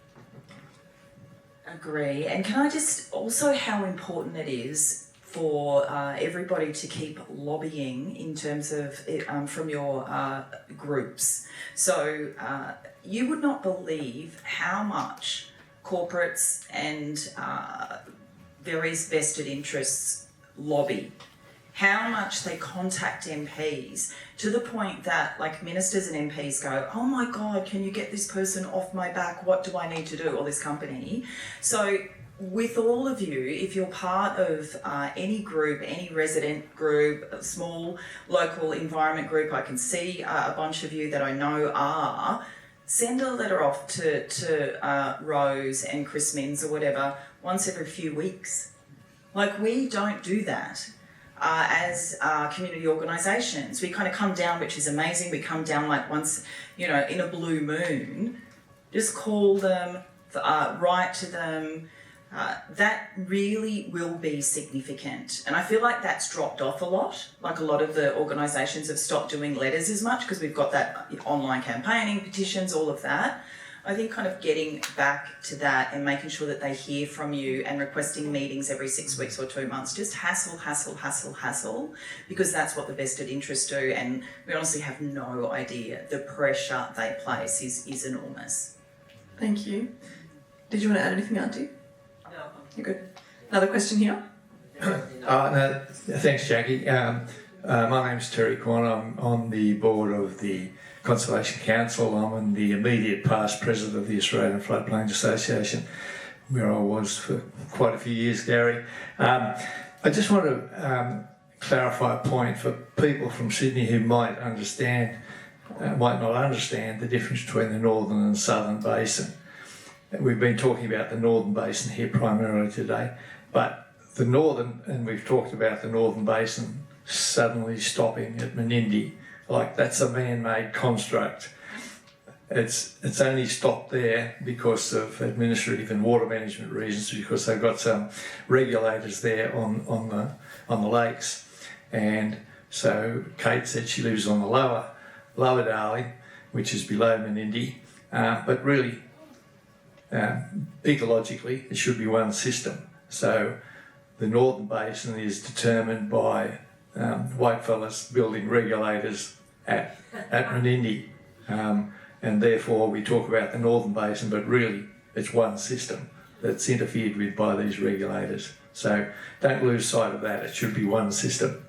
Agree. And can I just also how important it is for everybody to keep lobbying in terms of from your groups. So you would not believe how much corporates and various vested interests lobby, how much they contact MPs, to the point that ministers and MPs go, oh my God, can you get this person off my back? What do I need to do? Or this company. So with all of you, if you're part of any group, any resident group, a small local environment group, I can see a bunch of you that I know are, send a letter off to Rose and Chris Minns or whatever once every few weeks. We don't do that. As community organisations, we kind of come down, which is amazing. We come down once, in a blue moon, just call them, write to them. That really will be significant. And I feel like that's dropped off a lot. A lot of the organisations have stopped doing letters as much because we've got that online campaigning, petitions, all of that. I think kind of getting back to that and making sure that they hear from you and requesting meetings every 6 weeks or 2 months, just hassle, because that's what the vested interests do. And we honestly have no idea. The pressure they place is enormous. Thank you. Did you want to add anything, Aunty? No. You're good. Another question here? No, thanks, Jackie. My name's Terry Kwan. I'm on the board of the Conservation Council. I'm in the immediate past president of the Australian Floodplains Association, where I was for quite a few years, Garry. I just want to clarify a point for people from Sydney who might not understand the difference between the northern and southern basin. We've been talking about the northern basin here primarily today, but the northern, and we've talked about the northern basin suddenly stopping at Menindee. That's a man-made construct. It's only stopped there because of administrative and water management reasons, because they've got some regulators there on the lakes. And so Cate said she lives on the lower Darling, which is below Menindee, but really ecologically it should be one system. So the northern basin is determined by whitefellas building regulators at Menindee, and therefore we talk about the northern basin, but really it's one system that's interfered with by these regulators. So don't lose sight of that. It should be one system.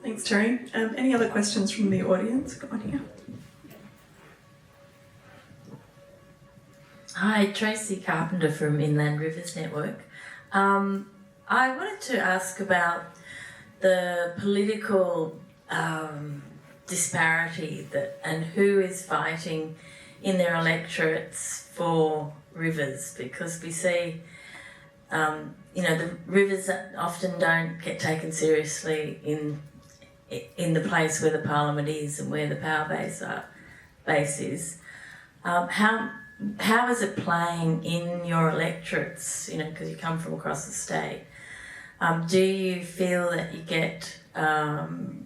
Thanks, Terry. Any other questions from the audience? Got one here. Hi, Tracy Carpenter from Inland Rivers Network. I wanted to ask about the political disparity and who is fighting in their electorates for rivers, because we see, the rivers often don't get taken seriously in the place where the parliament is and where the power base is. How is it playing in your electorates, because you come from across the state? Do you feel that you get the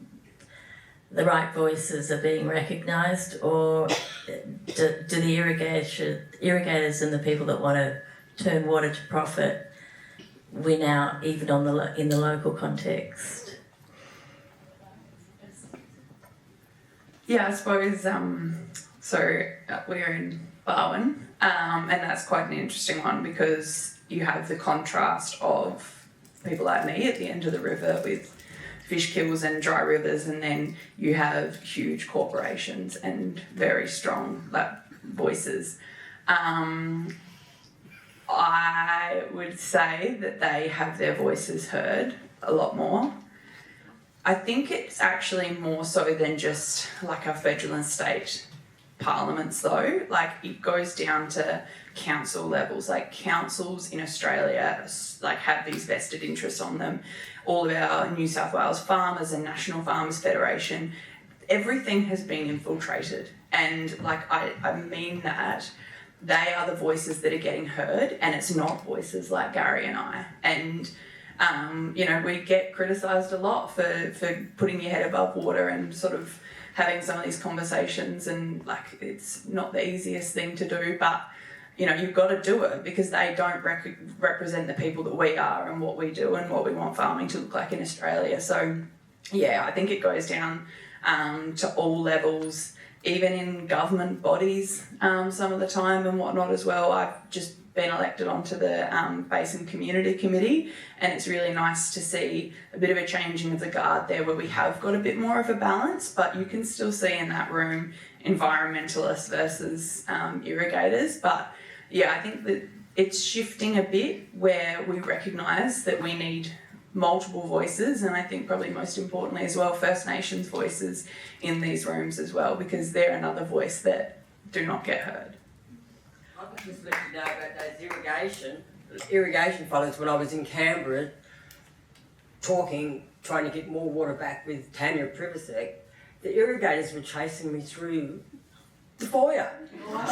right voices are being recognised, or do the irrigators and the people that want to turn water to profit win out even in the local context? Yeah, I suppose, we're in Barwon, and that's quite an interesting one because you have the contrast of people like me at the end of the river with fish kills and dry rivers, and then you have huge corporations and very strong voices. I would say that they have their voices heard a lot more. I think it's actually more so than just like our federal and state parliaments though. Like it goes down to council levels. Like councils in Australia have these vested interests on them. All of our New South Wales farmers and National Farmers Federation, everything has been infiltrated. And I mean that they are the voices that are getting heard, and it's not voices like Garry and I. And we get criticised a lot for putting your head above water and sort of having some of these conversations, and it's not the easiest thing to do, but you've got to do it because they don't represent the people that we are and what we do and what we want farming to look like in Australia. So yeah, I think it goes down to all levels, even in government bodies some of the time and whatnot as well. I've just been elected onto the Basin Community Committee, and it's really nice to see a bit of a changing of the guard there where we have got a bit more of a balance, but you can still see in that room environmentalists versus irrigators. But yeah, I think that it's shifting a bit where we recognise that we need multiple voices, and I think probably most importantly as well First Nations voices in these rooms as well, because they're another voice that do not get heard. I was just let you know about those irrigation fellows when I was in Canberra trying to get more water back with Tanya Privasek. The irrigators were chasing me through the foyer,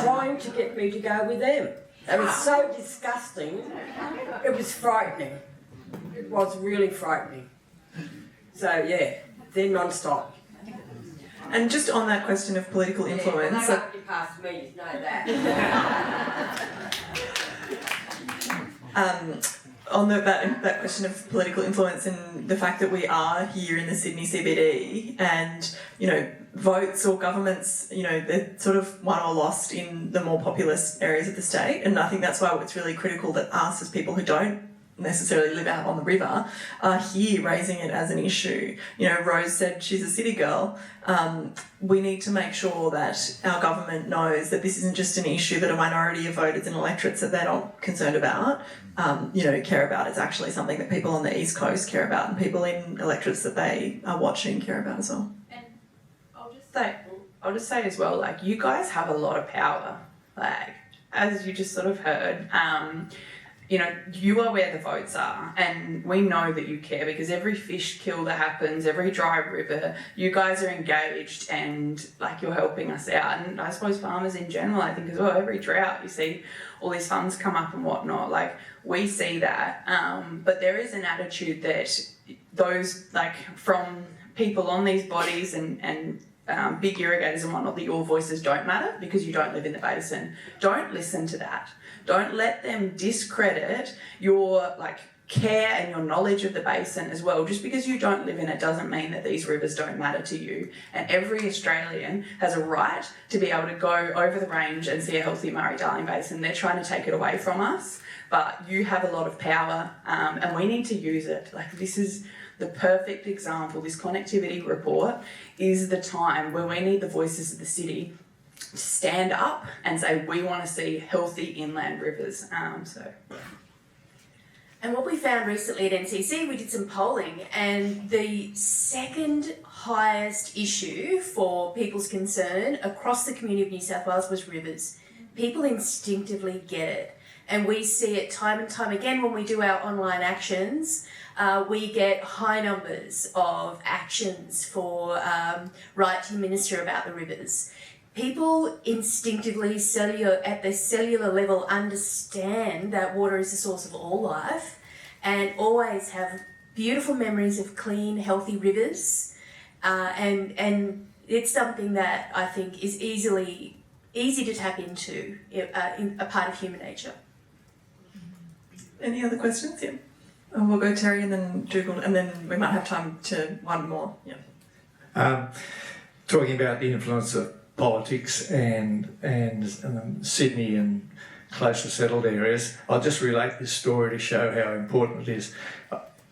trying to get me to go with them. They were so disgusting, it was frightening. It was really frightening. So yeah, they're non-stop. And just on that question of political influence... Yeah, they past me, you know that. On that question of political influence and the fact that we are here in the Sydney CBD and, votes or governments, they're sort of won or lost in the more populous areas of the state. And I think that's why it's really critical that us as people who don't necessarily live out on the river are here raising it as an issue. Rose said she's a city girl. We need to make sure that our government knows that this isn't just an issue that a minority of voters and electorates that they're not concerned about, care about. It's actually something that people on the East Coast care about, and people in electorates that they are watching care about as well. And I'll just say as well, you guys have a lot of power, as you just sort of heard. You are where the votes are, and we know that you care because every fish kill that happens, every dry river, you guys are engaged and you're helping us out. And I suppose farmers in general, I think as well, every drought you see all these funds come up and whatnot, we see that. But there is an attitude that those from people on these bodies and big irrigators and whatnot, that your voices don't matter because you don't live in the basin. Don't listen to that. Don't let them discredit your care and your knowledge of the basin as well. Just because you don't live in it doesn't mean that these rivers don't matter to you. And every Australian has a right to be able to go over the range and see a healthy Murray-Darling Basin. They're trying to take it away from us, but you have a lot of power, and we need to use it. This is the perfect example. This connectivity report is the time where we need the voices of the city stand up and say we want to see healthy inland rivers. And what we found recently at NCC, we did some polling, and the second highest issue for people's concern across the community of New South Wales was rivers. People instinctively get it. And we see it time and time again when we do our online actions. We get high numbers of actions for Right to Minister about the rivers. People instinctively, at the cellular level, understand that water is the source of all life and always have beautiful memories of clean, healthy rivers. And it's something that I think is easy to tap into, in a part of human nature. Any other questions? Yeah. We'll go Terry and then Dougal, and then we might have time to one more. Yeah. Talking about the influence of politics and Sydney and closer settled areas, I'll just relate this story to show how important it is.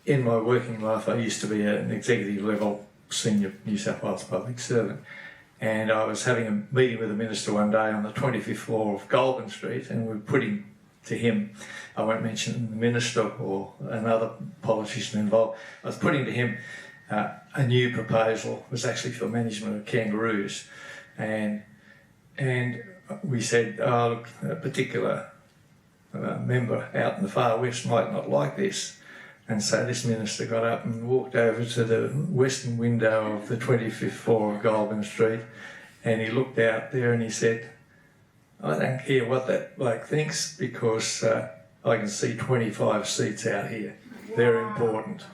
In my working life, I used to be an executive level senior New South Wales public servant, and I was having a meeting with the minister one day on the 25th floor of Goulburn Street, and we were putting to him, I won't mention the minister or another politician involved, I was putting to him a new proposal. It was actually for management of kangaroos, and we said, oh, look, a particular member out in the far west might not like this. And so this minister got up and walked over to the western window of the 25th floor of Goulburn Street, and he looked out there and he said, I don't care what that bloke thinks, because I can see 25 seats out here. They're important.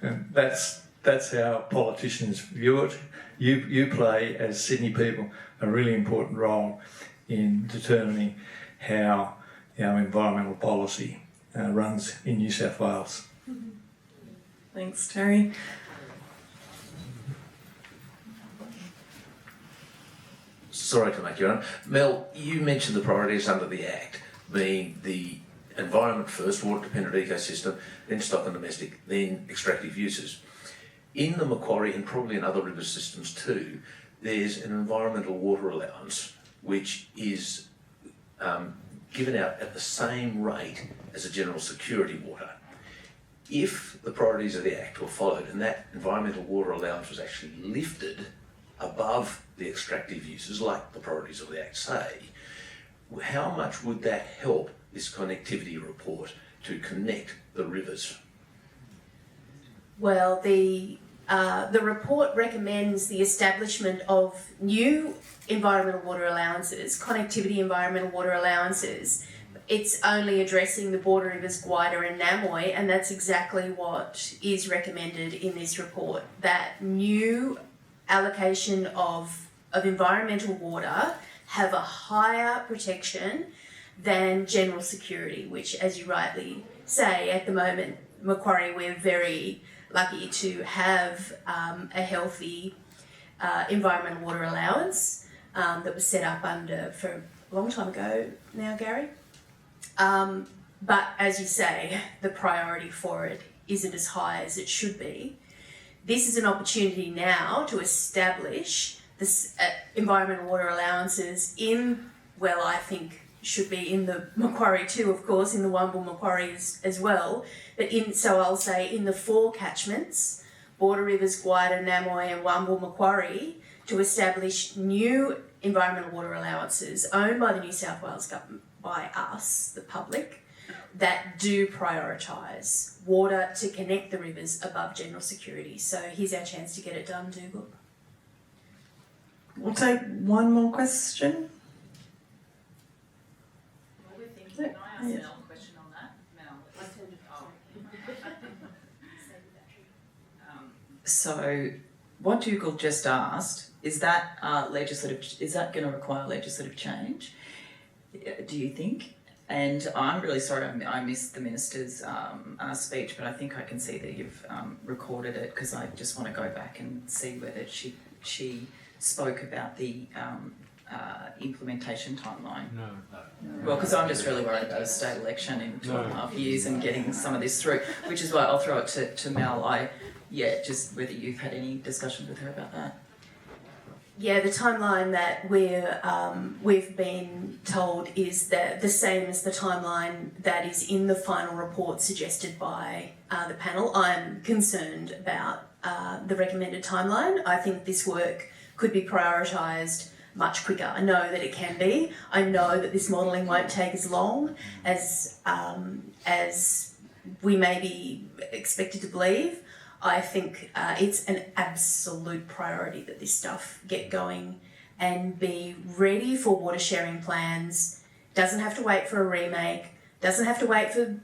And that's how politicians view it. You play, as Sydney people, a really important role in determining how our environmental policy runs in New South Wales. Thanks, Terry. Sorry to make you on. Mel, you mentioned the priorities under the Act being the environment first, water-dependent ecosystem, then stock and domestic, then extractive uses. In the Macquarie, and probably in other river systems too, there's an environmental water allowance which is given out at the same rate as a general security water. If the priorities of the Act were followed and that environmental water allowance was actually lifted above the extractive uses, like the priorities of the Act say, how much would that help this connectivity report to connect the rivers? Well, the report recommends the establishment of new environmental water allowances, connectivity environmental water allowances. It's only addressing the border rivers Gwydir and Namoy, and that's exactly what is recommended in this report, that new allocation of environmental water have a higher protection than general security, which, as you rightly say, at the moment, Macquarie, we're very lucky to have a healthy environmental water allowance that was set up for a long time ago now, Garry. But as you say, the priority for it isn't as high as it should be. This is an opportunity now to establish this environmental water allowances I think should be in the Macquarie too, of course, in the Wamble Macquarie as well. But so I'll say in the 4 catchments, border rivers Gwydir, Namoy and Wamble Macquarie, to establish new environmental water allowances owned by the New South Wales government, by us, the public, that do prioritise water to connect the rivers above general security. So here's our chance to get it done, Dougal. We'll take one more question. Can I ask Mel a question on that? So what Dougal just asked, is that going to require legislative change, do you think? And I'm really sorry I missed the minister's speech, but I think I can see that you've recorded it, because I just want to go back and see whether she spoke about the implementation timeline. No. Well, because I'm just really worried about a state election in 2.5 years and getting some of this through, which is why I'll throw it to Mel. Just whether you've had any discussions with her about that. Yeah, the timeline that we've been told is that the same as the timeline that is in the final report suggested by the panel. I'm concerned about the recommended timeline. I think this work could be prioritised much quicker. I know that it can be. I know that this modelling won't take as long as we may be expected to believe. I think it's an absolute priority that this stuff get going and be ready for water sharing plans. Doesn't have to wait for a remake, doesn't have to wait for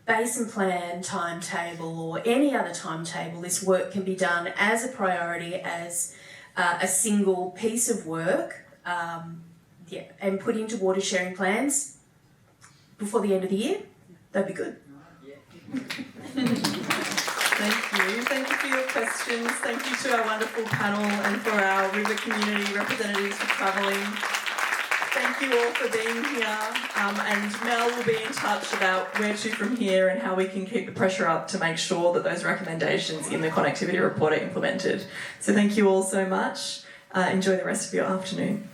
Basin plan timetable or any other timetable. This work can be done as a priority, as a single piece of work, and put into water sharing plans before the end of the year. That'd be good. Thank you for your questions. Thank you to our wonderful panel and for our river community representatives for travelling. Thank you all for being here. And Mel will be in touch about where to from here and how we can keep the pressure up to make sure that those recommendations in the connectivity report are implemented. So thank you all so much. Enjoy the rest of your afternoon.